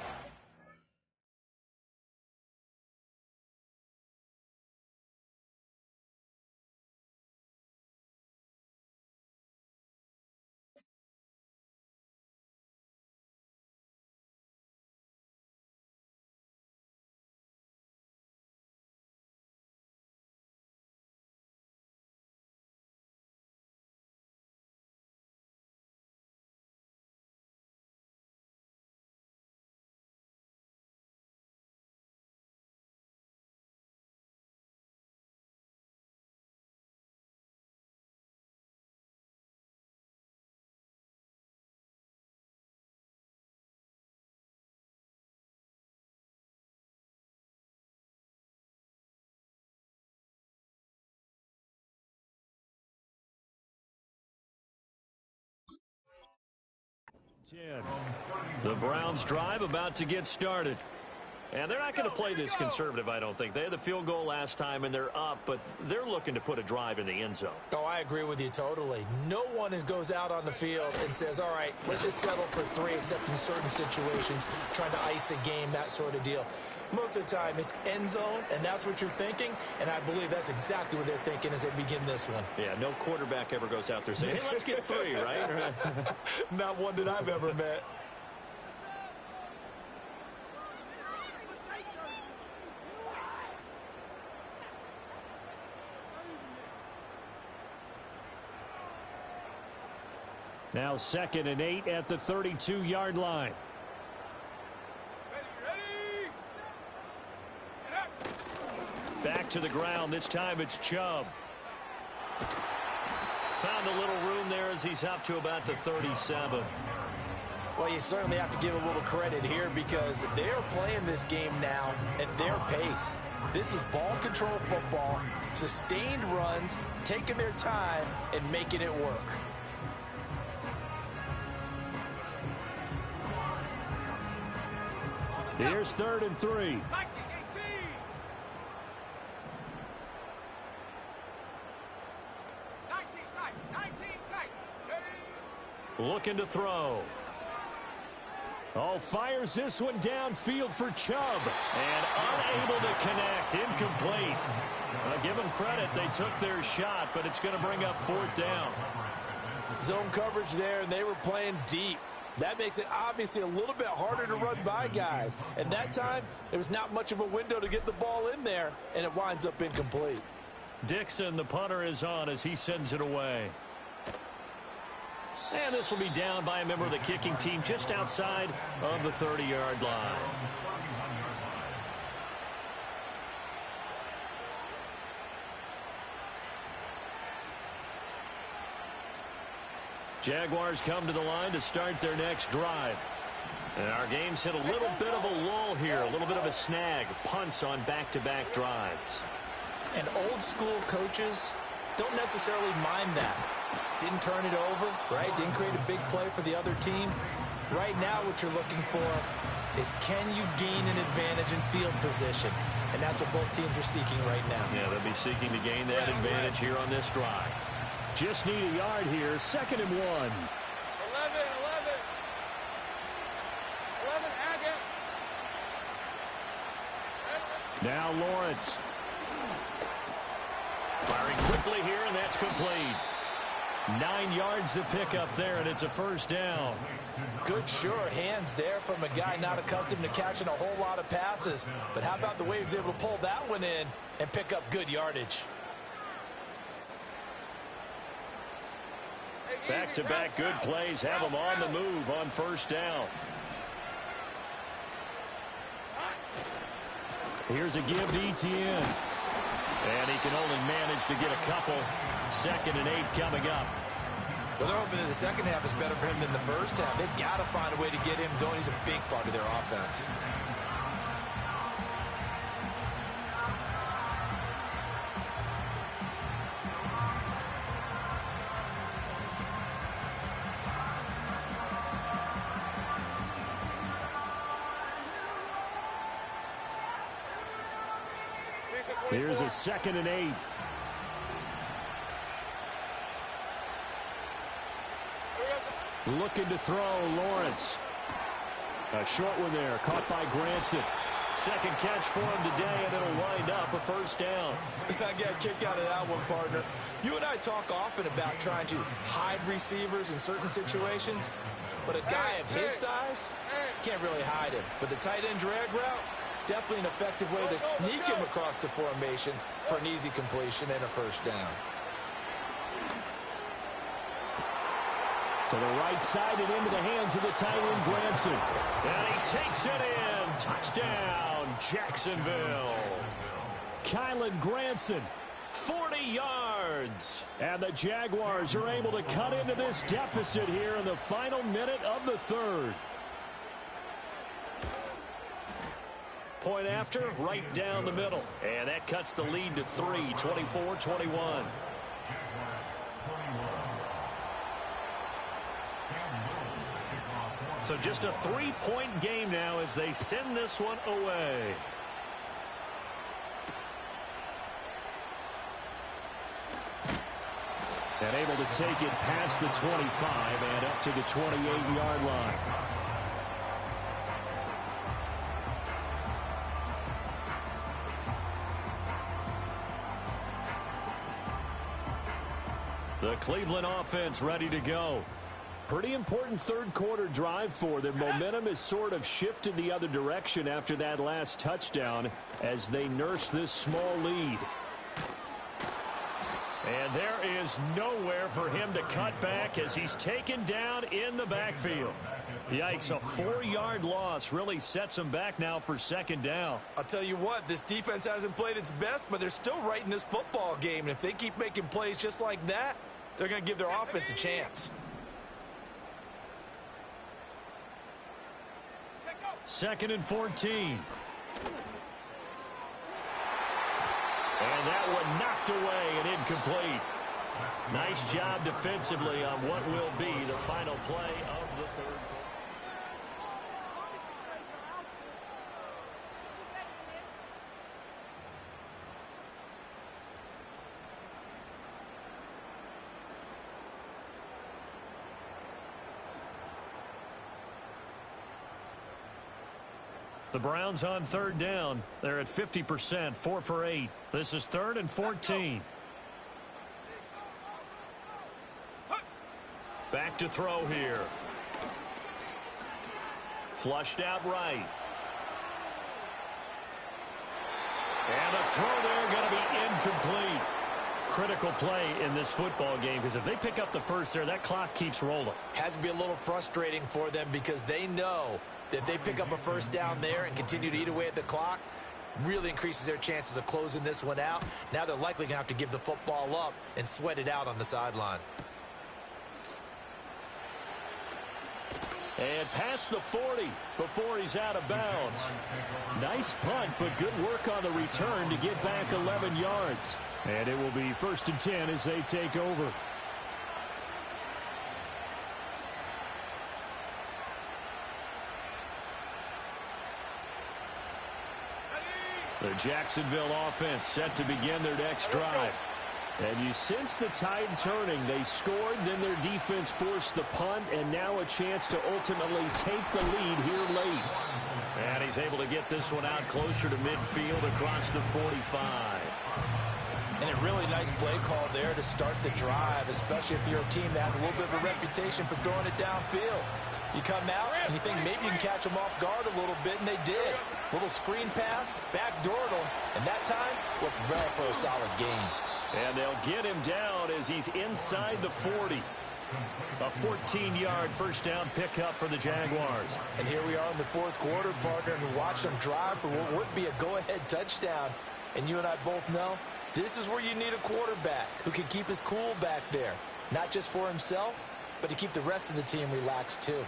The Browns drive about to get started. And they're not going to play this conservative, I don't think. They had the field goal last time, and they're up, but they're looking to put a drive in the end zone. Oh, I agree with you totally. No one goes out on the field and says, all right, let's just settle for 3, except in certain situations, trying to ice a game, that sort of deal. Most of the time, it's end zone, and that's what you're thinking, and I believe that's exactly what they're thinking as they begin this one. Yeah, no quarterback ever goes out there saying, hey, let's get 3, right? Not one that I've ever met. Now 2nd and 8 at the 32-yard line. Back to the ground. This time it's Chubb. Found a little room there as he's up to about the 37. Well, you certainly have to give a little credit here because they are playing this game now at their pace. This is ball control football, sustained runs, taking their time, and making it work. Here's 3rd and 3. Looking to throw. Oh, fires this one downfield for Chubb. And unable to connect. Incomplete. Give them credit. They took their shot, but it's going to bring up 4th down. Zone coverage there, and they were playing deep. That makes it obviously a little bit harder to run by guys. And that time, there was not much of a window to get the ball in there, and it winds up incomplete. Dixon, the punter, is on as he sends it away. And this will be down by a member of the kicking team just outside of the 30-yard line. Jaguars come to the line to start their next drive. And our game's hit a little bit of a lull here, a little bit of a snag. Punts on back-to-back drives. And old school coaches don't necessarily mind that. Didn't turn it over, right? Didn't create a big play for the other team. Right now what you're looking for is can you gain an advantage in field position? And that's what both teams are seeking right now. Yeah, they'll be seeking to gain that advantage here on this drive. Just need a yard here. 2nd and 1. 11, Agate. Now Lawrence. Firing quickly here, and that's complete. 9 yards to pick up there, and it's a 1st down. Good, sure hands there from a guy not accustomed to catching a whole lot of passes. But how about the way he was able to pull that one in and pick up good yardage? Back-to-back good plays have them on the move on 1st down. Here's a give to ETN. And he can only manage to get a couple. 2nd and 8 coming up. Well, they're hoping that the second half is better for him than the first half. They've got to find a way to get him going. He's a big part of their offense. Here's a 2nd and 8. Looking to throw, Lawrence. A short one there, caught by Granson. Second catch for him today, and it'll wind up a first down. I got a kick out of that one, partner. You and I talk often about trying to hide receivers in certain situations, but a guy of his size, can't really hide him. But the tight end drag route, definitely an effective way to sneak him across the formation for an easy completion and a first down. To the right side and into the hands of the tight end, Granson. And he takes it in. Touchdown, Jacksonville. Kylan Granson. 40 yards. And the Jaguars are able to cut into this deficit here in the final minute of the third. Point after, right down the middle. And that cuts the lead to 3, 24-21. So just a 3-point game now as they send this one away. And able to take it past the 25 and up to the 28-yard line. The Cleveland offense ready to go. Pretty important third quarter drive for them. Momentum has sort of shifted the other direction after that last touchdown as they nurse this small lead. And there is nowhere for him to cut back as he's taken down in the backfield. Yikes, a 4-yard loss really sets him back now for second down. I'll tell you what, this defense hasn't played its best, but they're still right in this football game. And if they keep making plays just like that, they're going to give their offense a chance. Second and 14. And that one knocked away and incomplete. Nice job defensively on what will be the final play of the third quarter. The Browns on third down. They're at 50%, 4 for 8. This is 3rd and 14. Back to throw here. Flushed out right. And a throw there going to be incomplete. Critical play in this football game because if they pick up the first there, that clock keeps rolling. Has to be a little frustrating for them because they know that they pick up a first down there and continue to eat away at the clock, really increases their chances of closing this one out. Now they're likely going to have to give the football up and sweat it out on the sideline. And past the 40 before he's out of bounds. Nice punt, but good work on the return to get back 11 yards. And it will be 1st and 10 as they take over. The Jacksonville offense set to begin their next drive. And you sense the tide turning. They scored, then their defense forced the punt, and now a chance to ultimately take the lead here late. And he's able to get this one out closer to midfield across the 45. And a really nice play call there to start the drive, especially if you're a team that has a little bit of a reputation for throwing it downfield. You come out and you think maybe you can catch them off guard a little bit, and they did. Little screen pass, backdoored them, and that time looked well for a solid gain. And they'll get him down as he's inside the 40. A 14-yard first down pickup for the Jaguars. And here we are in the fourth quarter, partner, and watch them drive for what would be a go-ahead touchdown. And you and I both know this is where you need a quarterback who can keep his cool back there. Not just for himself, but to keep the rest of the team relaxed too.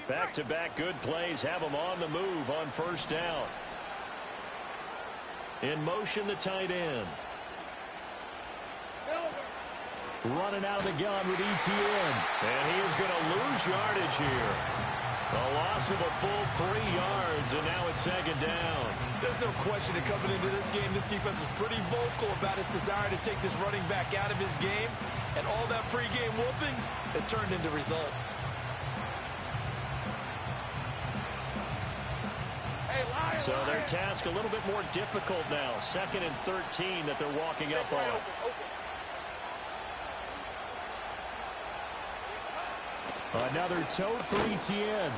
Back-to-back good plays have them on the move on first down. In motion, the tight end. running out of the gun with ETN. And he is going to lose yardage here. A loss of a full 3 yards, and now it's second down. There's no question that coming into this game, this defense was pretty vocal about its desire to take this running back out of his game. And all that pregame whooping has turned into results. So their task a little bit more difficult now. 2nd and 13 that they're walking up on. Another tote for ETN.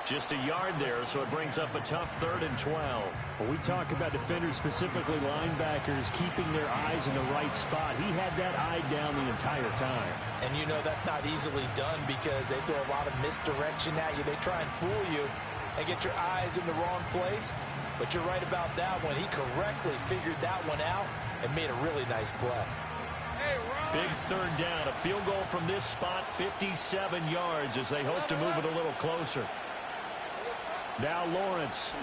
Just a yard there, so it brings up a tough 3rd and 12. When we talk about defenders, specifically linebackers, keeping their eyes in the right spot, he had that eye down the entire time. And you know that's not easily done because they throw a lot of misdirection at you. They try and fool you and get your eyes in the wrong place. But you're right about that one. He correctly figured that one out and made a really nice play. Big 3rd down. A field goal from this spot, 57 yards as they hope to move it a little closer. Now Lawrence.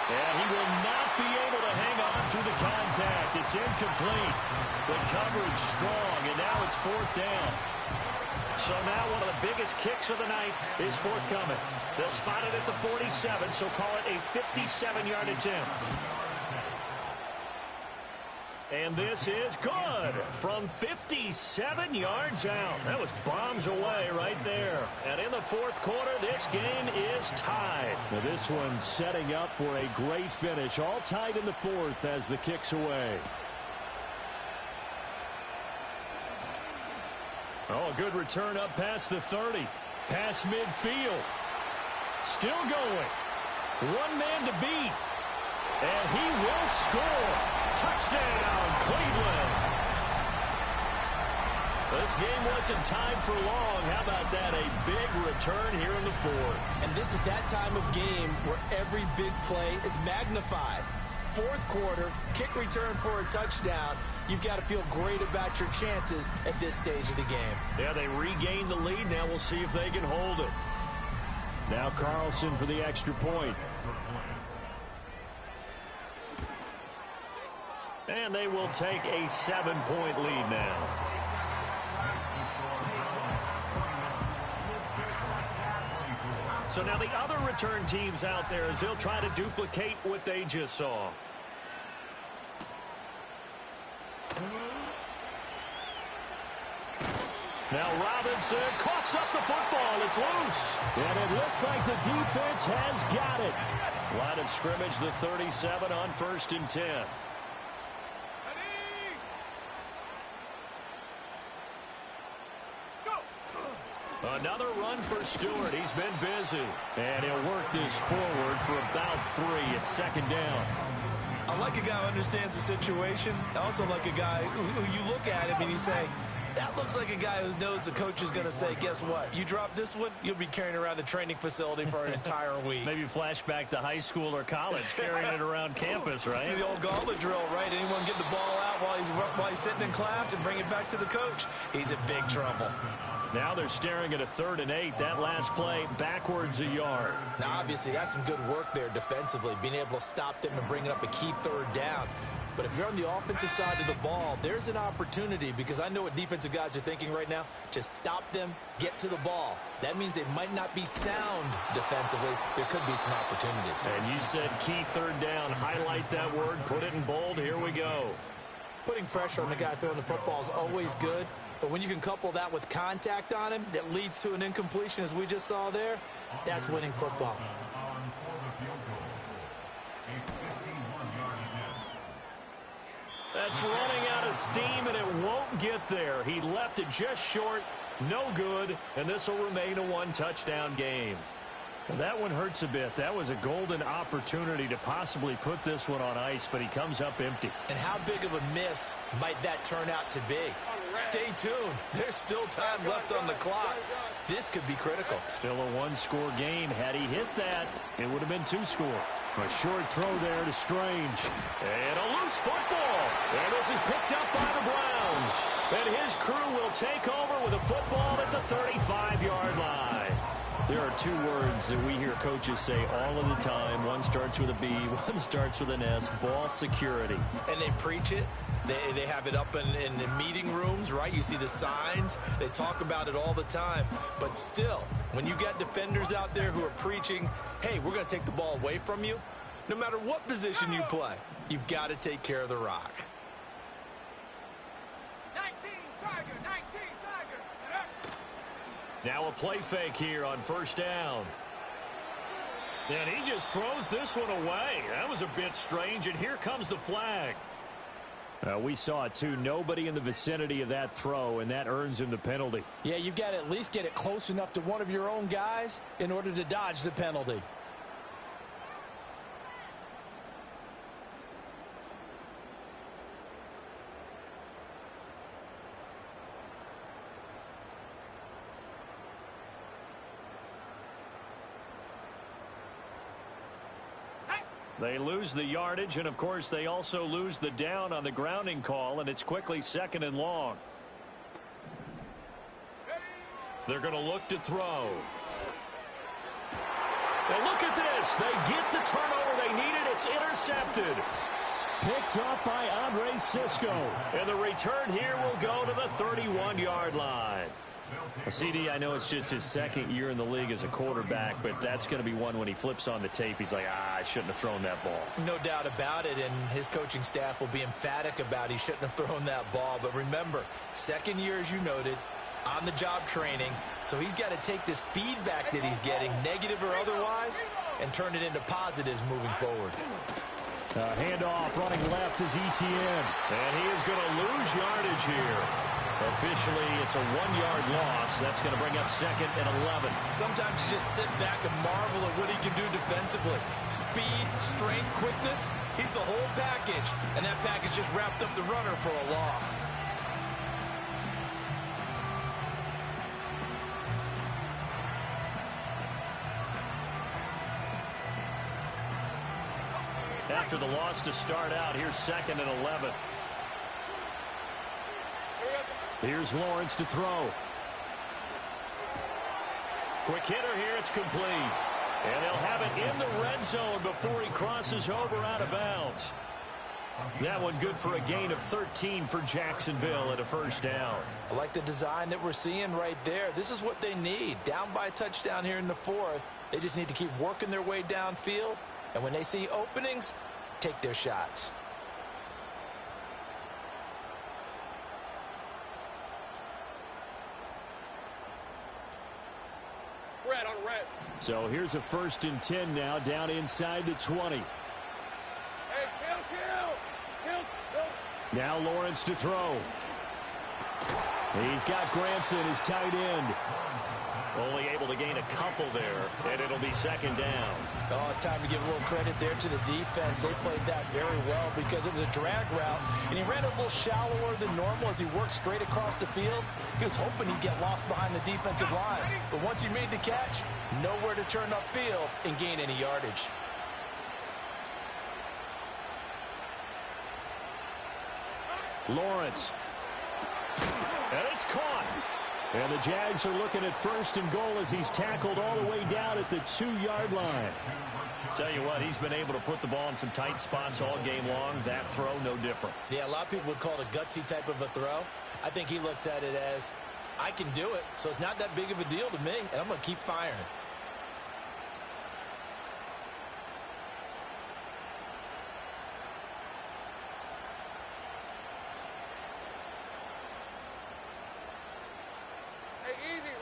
And he will not be able to hang on to the contact. It's incomplete. The coverage strong, and now it's 4th down. So now one of the biggest kicks of the night is forthcoming. They'll spot it at the 47, so call it a 57-yard attempt. And this is good from 57 yards out. That was bombs away right there. And in the 4th quarter, this game is tied. Now this one setting up for a great finish. All tied in the 4th as the kick's away. Oh, a good return up past the 30. Past midfield. Still going. One man to beat. And he will score. Touchdown, Cleveland. This game wasn't tied for long. How about that? A big return here in the 4th. And this is that time of game where every big play is magnified. 4th quarter, kick return for a touchdown. You've got to feel great about your chances at this stage of the game. Yeah, they regain the lead. Now we'll see if they can hold it. Now Carlson for the extra point. And they will take a 7-point lead now. So now the other return teams out there as they'll try to duplicate what they just saw. Now Robinson coughs up the football. It's loose. And it looks like the defense has got it. Line of scrimmage, the 37 on 1st and 10. Another run for Stewart. He's been busy. And he'll work this forward for about 3 at 2nd down. I like a guy who understands the situation. I also like a guy who you look at him and you say, that looks like a guy who knows the coach is going to say, guess what? You drop this one, you'll be carrying around the training facility for an entire week. Maybe flashback to high school or college, carrying it around campus, right? The old gauntlet drill, right? Anyone get the ball out while he's sitting in class and bring it back to the coach? He's in big trouble. Now they're staring at a 3rd and 8. That last play, backwards a yard. Now, obviously, that's some good work there defensively, being able to stop them and bringing up a key 3rd down. But if you're on the offensive side of the ball, there's an opportunity because I know what defensive guys are thinking right now. Just stop them, get to the ball. That means they might not be sound defensively. There could be some opportunities. And you said key 3rd down. Highlight that word. Put it in bold. Here we go. Putting pressure on the guy throwing the football is always good. But when you can couple that with contact on him that leads to an incompletion, as we just saw there, that's winning football. That's running out of steam, and it won't get there. He left it just short, no good, and this will remain a 1-touchdown game. And that one hurts a bit. That was a golden opportunity to possibly put this one on ice, but he comes up empty. And how big of a miss might that turn out to be? Stay tuned. There's still time left on the clock. This could be critical. Still a 1-score game. Had he hit that, it would have been 2 scores. A short throw there to Strange. And a loose football. And this is picked up by the Browns. And his crew will take over with a football at the 35-yard line. There are two words that we hear coaches say all of the time. One starts with a B, one starts with an S, ball security. And they preach it. They have it up in the meeting rooms, right? You see the signs. They talk about it all the time. But still, when you got defenders out there who are preaching, hey, we're going to take the ball away from you, no matter what position you play, you've got to take care of the rock. 19, Tiger, 19, Tiger. Now a play fake here on first down. And he just throws this one away. That was a bit strange, and here comes the flag. We saw it, too. Nobody in the vicinity of that throw, and that earns him the penalty. Yeah, you've got to at least get it close enough to one of your own guys in order to dodge the penalty. They lose the yardage, and, of course, they also lose the down on the grounding call, and it's quickly 2nd and long. They're going to look to throw. And look at this. They get the turnover they needed. It's intercepted. Picked up by Andre Sisco. And the return here will go to the 31-yard line. CD, I know it's just his second year in the league as a quarterback, but that's going to be one when he flips on the tape. He's like, I shouldn't have thrown that ball. No doubt about it, and his coaching staff will be emphatic about he shouldn't have thrown that ball. But remember, second year, as you noted, on-the-job training, so he's got to take this feedback that he's getting, negative or otherwise, and turn it into positives moving forward. Handoff running left is ETN. And he is going to lose yardage here. Officially, it's a 1-yard loss. That's going to bring up 2nd and 11. Sometimes you just sit back and marvel at what he can do defensively. Speed, strength, quickness, he's the whole package. And that package just wrapped up the runner for a loss. After the loss to start out, here's 2nd and 11. Here's Lawrence to throw. Quick hitter here, it's complete. And they'll have it in the red zone before he crosses over out of bounds. That one good for a gain of 13 for Jacksonville at a first down. I like the design that we're seeing right there. This is what they need. Down by a touchdown here in the 4th. They just need to keep working their way downfield. And when they see openings, take their shots. Red on red. So here's a 1st and 10 now, down inside the 20. Hey, kill. Now Lawrence to throw. He's got Granson, his tight end. Only able to gain a couple there, and it'll be 2nd down. Oh, it's time to give a little credit there to the defense. They played that very well because it was a drag route, and he ran a little shallower than normal as he worked straight across the field. He was hoping he'd get lost behind the defensive line, but once he made the catch, nowhere to turn upfield and gain any yardage. Lawrence. And it's caught. And the Jags are looking at 1st and goal as he's tackled all the way down at the 2-yard line. Tell you what, he's been able to put the ball in some tight spots all game long. That throw, no different. Yeah, a lot of people would call it a gutsy type of a throw. I think he looks at it as, I can do it, so it's not that big of a deal to me, and I'm going to keep firing.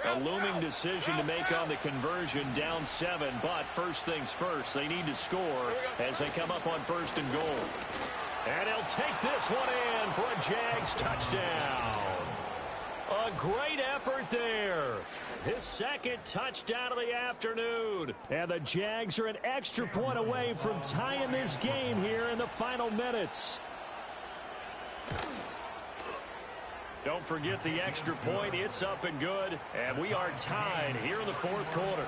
A looming decision to make on the conversion, down 7, but first things first, they need to score as they come up on 1st and goal. And he'll take this one in for a Jags touchdown. A great effort there. His 2nd touchdown of the afternoon. And the Jags are an extra point away from tying this game here in the final minutes. Don't forget the extra point. It's up and good. And we are tied here in the 4th quarter.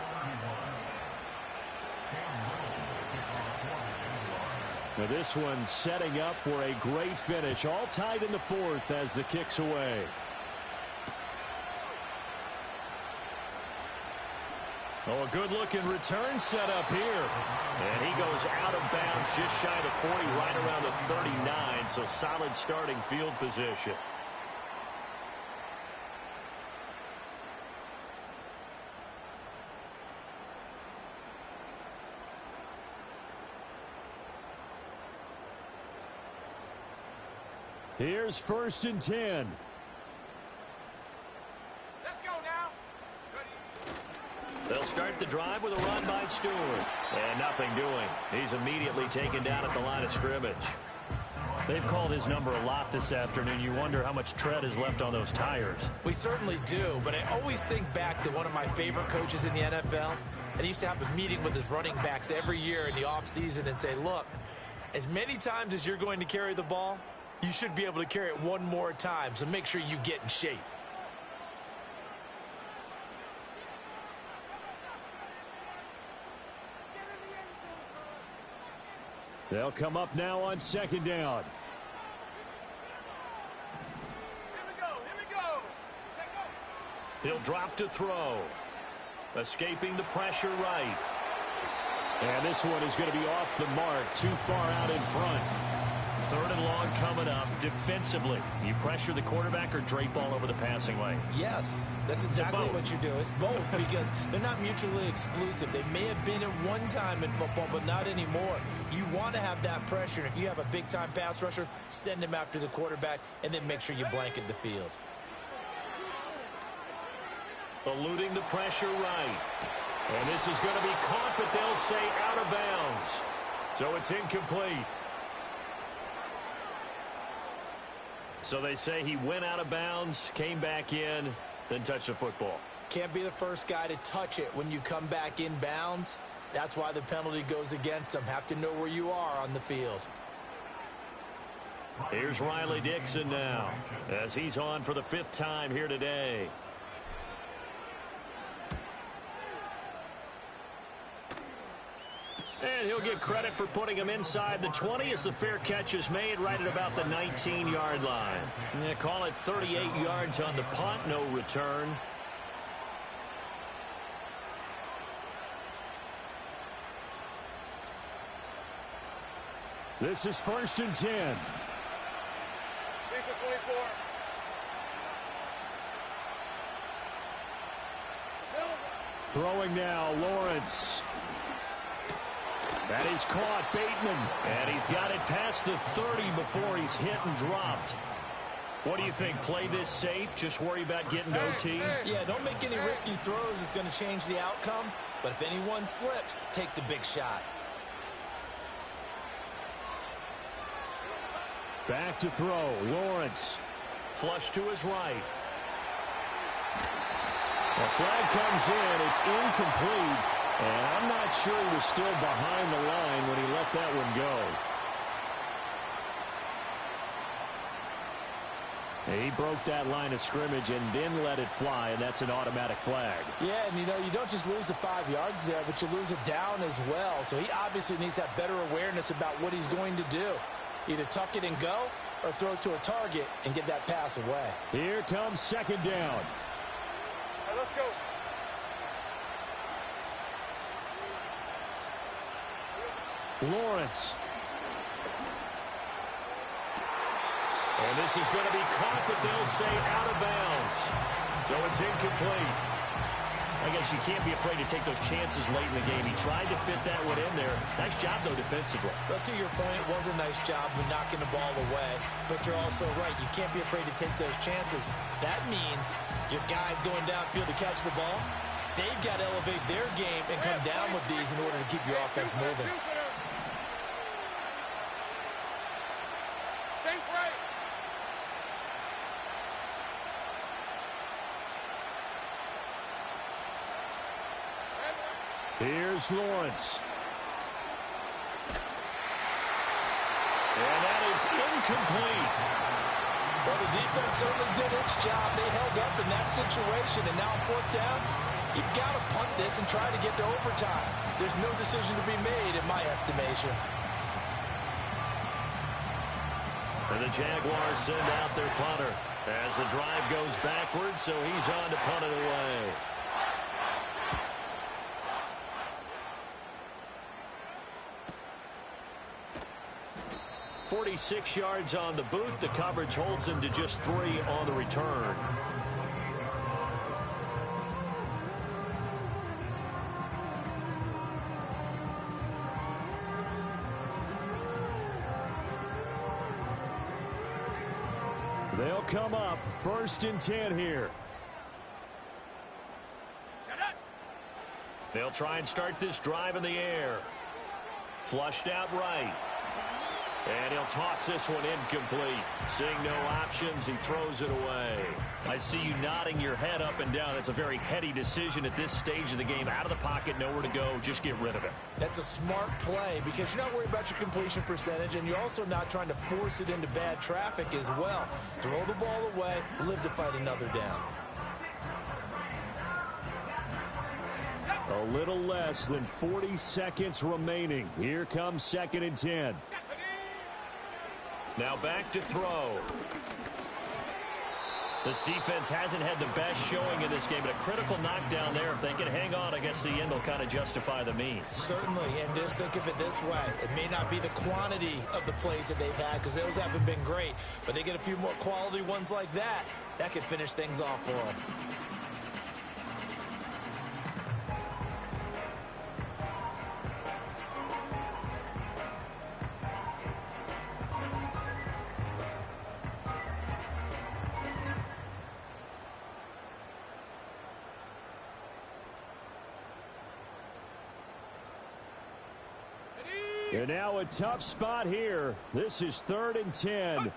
Now this one setting up for a great finish. All tied in the 4th as the kick's away. Oh, a good-looking return set up here. And he goes out of bounds just shy of the 40, right around the 39, so solid starting field position. Here's 1st and 10. Let's go now. They'll start the drive with a run by Stewart. And nothing doing. He's immediately taken down at the line of scrimmage. They've called his number a lot this afternoon. You wonder how much tread is left on those tires. We certainly do, but I always think back to one of my favorite coaches in the NFL. And he used to have a meeting with his running backs every year in the offseason and say, look, as many times as you're going to carry the ball, you should be able to carry it one more time, so make sure you get in shape. They'll come up now on 2nd down. Here we go. Take off. He'll drop to throw. Escaping the pressure right. And this one is going to be off the mark, too far out in front. 3rd and long coming up. Defensively, you pressure the quarterback or drape all over the passing lane? Yes, that's exactly what you do. It's both because they're not mutually exclusive. They may have been at one time in football, but not anymore. You want to have that pressure. And if you have a big-time pass rusher, send him after the quarterback, and then make sure you blanket the field. Eluding the pressure right. And this is going to be caught, but they'll say out of bounds. So it's incomplete. So they say he went out of bounds, came back in, then touched the football. Can't be the first guy to touch it when you come back in bounds. That's why the penalty goes against him. Have to know where you are on the field. Here's Riley Dixon now, as he's on for the 5th time here today. And he'll get credit for putting him inside the 20 as the fair catch is made right at about the 19-yard line. Yeah, call it 38 yards on the punt, no return. This is 1st and 10. Lisa 24. Throwing now, Lawrence. That is caught, Bateman. And he's got it past the 30 before he's hit and dropped. What do you think? Play this safe? Just worry about getting to OT? Yeah, don't make any risky throws. It's going to change the outcome. But if anyone slips, take the big shot. Back to throw, Lawrence. Flush to his right. The flag comes in. It's incomplete. And I'm not sure he was still behind the line when he let that one go. He broke that line of scrimmage and then let it fly, and that's an automatic flag. Yeah, and you don't just lose the 5 yards there, but you lose it down as well. So he obviously needs to have better awareness about what he's going to do. Either tuck it and go or throw it to a target and get that pass away. Here comes 2nd down. Right, let's go. Lawrence. And this is going to be caught, but they'll say out of bounds. So it's incomplete. I guess you can't be afraid to take those chances late in the game. He tried to fit that one in there. Nice job, though, defensively. But to your point, it was a nice job of knocking the ball away. But you're also right. You can't be afraid to take those chances. That means your guys going downfield to catch the ball, they've got to elevate their game and come down with these in order to keep your offense moving. Safe right. Here's Lawrence. And that is incomplete. Well, the defense certainly did its job. They held up in that situation, and now on 4th down, you've got to punt this and try to get to overtime. There's no decision to be made, in my estimation. And the Jaguars send out their punter as the drive goes backwards, so he's on to punt it away. 46 yards on the boot. The coverage holds him to just 3 on the return. They'll come up 1st and 10 here. They'll try and start this drive in the air. Flushed out right. And he'll toss this one incomplete. Seeing no options, he throws it away. I see you nodding your head up and down. It's a very heady decision at this stage of the game. Out of the pocket, nowhere to go. Just get rid of it. That's a smart play because you're not worried about your completion percentage, and you're also not trying to force it into bad traffic as well. Throw the ball away, live to fight another down. A little less than 40 seconds remaining. Here comes 2nd and 10. Now back to throw. This defense hasn't had the best showing in this game, but a critical knockdown there. If they can hang on, I guess the end will kind of justify the means. Certainly, and just think of it this way. It may not be the quantity of the plays that they've had because those haven't been great, but they get a few more quality ones like that. That could finish things off for them. And now a tough spot here. This is 3rd and 10. Able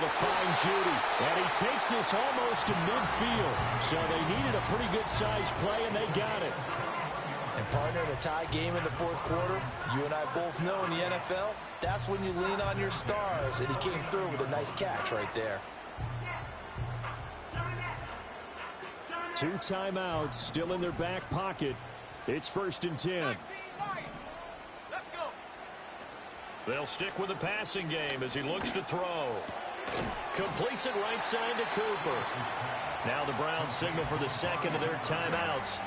to find Judy. And he takes this almost to midfield. So they needed a pretty good-sized play, and they got it. And partner, in a tie game in the 4th quarter, you and I both know in the NFL, that's when you lean on your stars. And he came through with a nice catch right there. 2 timeouts still in their back pocket. It's 1st and 10. They'll stick with the passing game as he looks to throw. Completes it right side to Cooper. Now the Browns signal for the second of their timeouts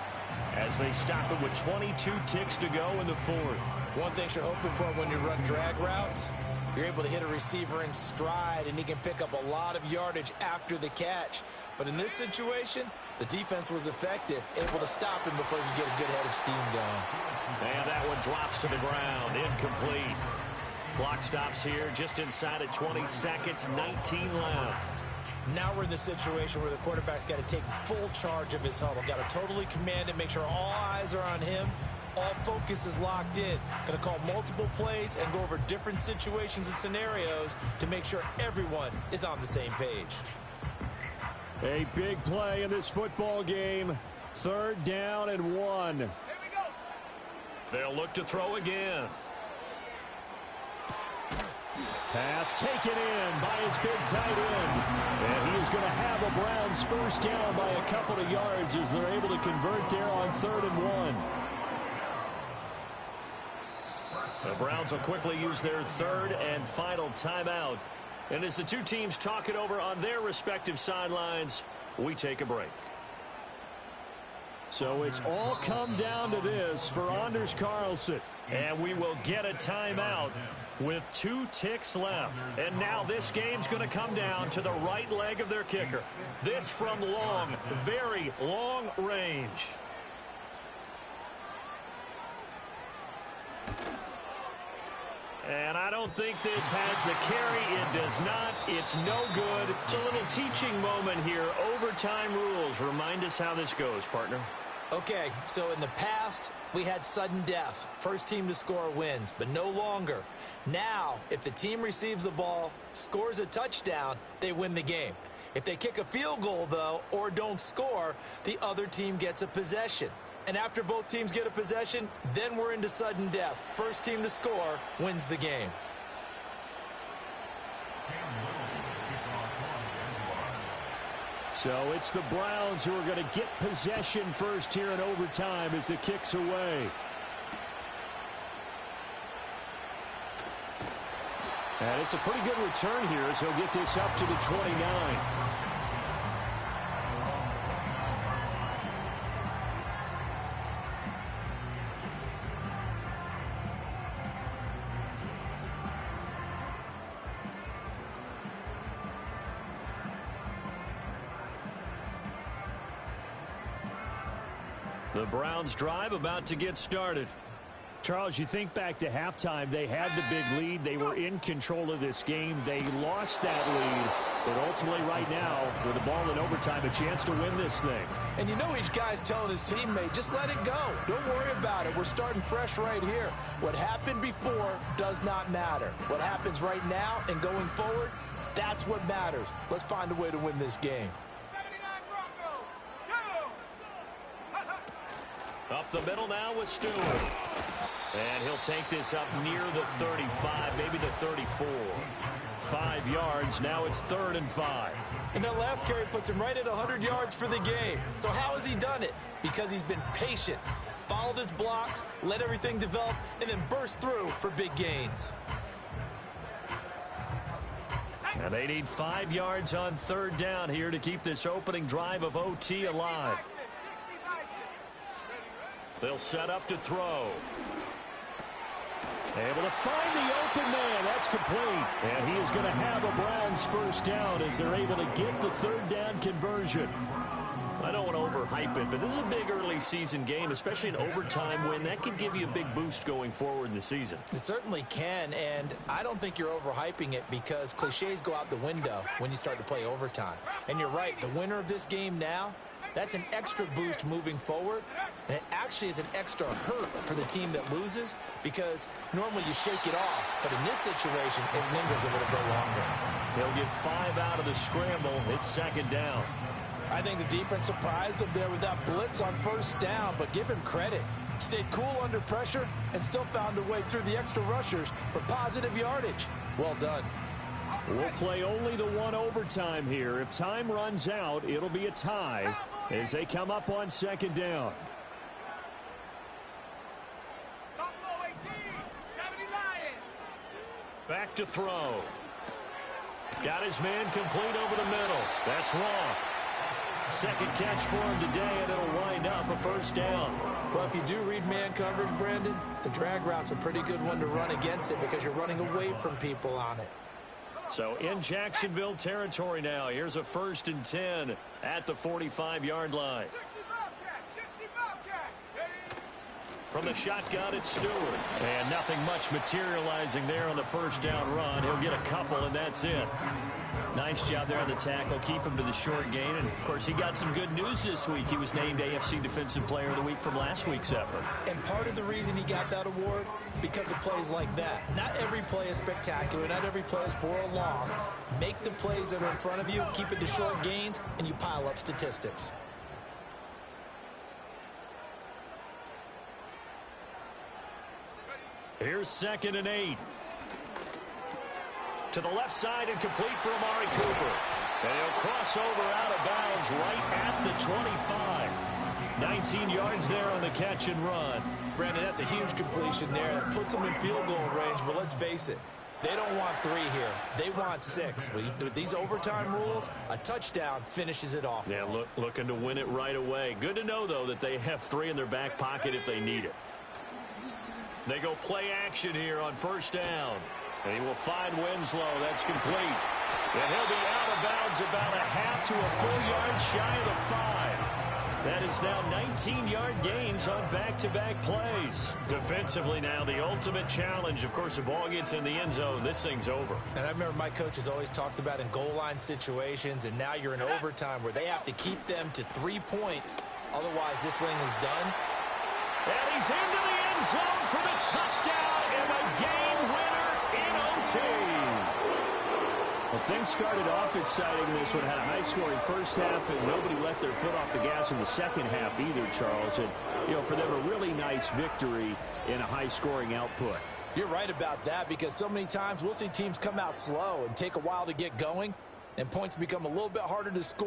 as they stop it with 22 ticks to go in the 4th. One thing you're hoping for when you run drag routes, you're able to hit a receiver in stride, and he can pick up a lot of yardage after the catch. But in this situation, the defense was effective, able to stop him before he could get a good head of steam going. And that one drops to the ground, incomplete. Clock stops here just inside of 20 seconds, 19 left. Now we're in the situation where the quarterback's got to take full charge of his huddle. Got to totally command it, make sure all eyes are on him. All focus is locked in. Going to call multiple plays and go over different situations and scenarios to make sure everyone is on the same page. A big play in this football game. 3rd down and 1. Here we go. They'll look to throw again. Pass taken in by his big tight end. And he is going to have a Browns 1st down by a couple of yards as they're able to convert there on 3rd and 1. The Browns will quickly use their 3rd and final timeout. And as the two teams talk it over on their respective sidelines, we take a break. So it's all come down to this for Anders Carlson. And we will get a timeout with 2 ticks left. And now this game's going to come down to the right leg of their kicker. This from long, very long range. And I don't think this has the carry. It does not. It's no good. It's a little teaching moment here. Overtime rules. Remind us how this goes, partner. Okay, so in the past, we had sudden death. First team to score wins, but no longer. Now, if the team receives the ball, scores a touchdown, they win the game. If they kick a field goal, though, or don't score, the other team gets a possession. And after both teams get a possession, then we're into sudden death. First team to score wins the game. So it's the Browns who are going to get possession first here in overtime as the kick's away. And it's a pretty good return here as he'll get this up to the 29. The Browns drive about to get started. Charles, you think back to halftime, they had the big lead. They were in control of this game. They lost that lead. But ultimately right now, with the ball in overtime, a chance to win this thing. And you know each guy's telling his teammate, just let it go. Don't worry about it. We're starting fresh right here. What happened before does not matter. What happens right now and going forward, that's what matters. Let's find a way to win this game. 79 Broncos, go! Up the middle now with Stewart. And he'll take this up near the 35, maybe the 34. 5 yards. Now it's 3rd and 5. And that last carry puts him right at 100 yards for the game. So how has he done it? Because he's been patient, followed his blocks, let everything develop, and then burst through for big gains. And they need 5 yards on 3rd down here to keep this opening drive of OT alive. They'll set up to throw. Able to find the open man. That's complete. And he is going to have a Browns first down as they're able to get the 3rd down conversion. I don't want to overhype it, but this is a big early season game, especially an overtime win. That could give you a big boost going forward in the season. It certainly can, and I don't think you're overhyping it because cliches go out the window when you start to play overtime. And you're right, the winner of this game now, that's an extra boost moving forward, and it actually is an extra hurt for the team that loses because normally you shake it off, but in this situation, it lingers a little bit longer. They'll get 5 out of the scramble. It's 2nd down. I think the defense surprised him there with that blitz on 1st down, but give him credit. Stayed cool under pressure and still found a way through the extra rushers for positive yardage. Well done. We'll play only the 1 overtime here. If time runs out, it'll be a tie as they come up on 2nd down. Buffalo 18, 70 Lions. Back to throw. Got his man complete over the middle. That's Roth. 2nd catch for him today, and it'll wind up a 1st down. Well, if you do read man coverage, Brandon, the drag route's a pretty good one to run against it because you're running away from people on it. So in Jacksonville territory now. Here's a 1st and 10 at the 45-yard line. 60 Bobcat. From the shotgun, it's Stewart. And nothing much materializing there on the 1st down run. He'll get a couple, and that's it. Nice job there on the tackle. Keep him to the short gain. And, of course, he got some good news this week. He was named AFC Defensive Player of the Week from last week's effort. And part of the reason he got that award, because of plays like that. Not every play is spectacular. Not every play is for a loss. Make the plays that are in front of you, keep it to short gains, and you pile up statistics. Here's 2nd and 8. To the left side and complete for Amari Cooper. And he'll cross over out of bounds right at the 25. 19 yards there on the catch and run. Brandon, that's a huge completion there. That puts them in field goal range, but let's face it. They don't want 3 here. They want 6. With these overtime rules, a touchdown finishes it off. Yeah, looking to win it right away. Good to know, though, that they have 3 in their back pocket if they need it. They go play action here on 1st down. And he will find Winslow. That's complete. And he'll be out of bounds about a half to a full yard shy of the 5. That is now 19-yard gains on back-to-back plays. Defensively now, the ultimate challenge. Of course, the ball gets in the end zone. This thing's over. And I remember my coaches always talked about in goal line situations, and now you're in overtime where they have to keep them to 3 points. Otherwise, this thing is done. And he's into the end zone for the touchdown and a game winner in OT. Well, things started off exciting. This one had a high-scoring first half, and nobody let their foot off the gas in the second half either, Charles. And, you know, for them, a really nice victory in a high-scoring output. You're right about that because so many times we'll see teams come out slow and take a while to get going, and points become a little bit harder to score.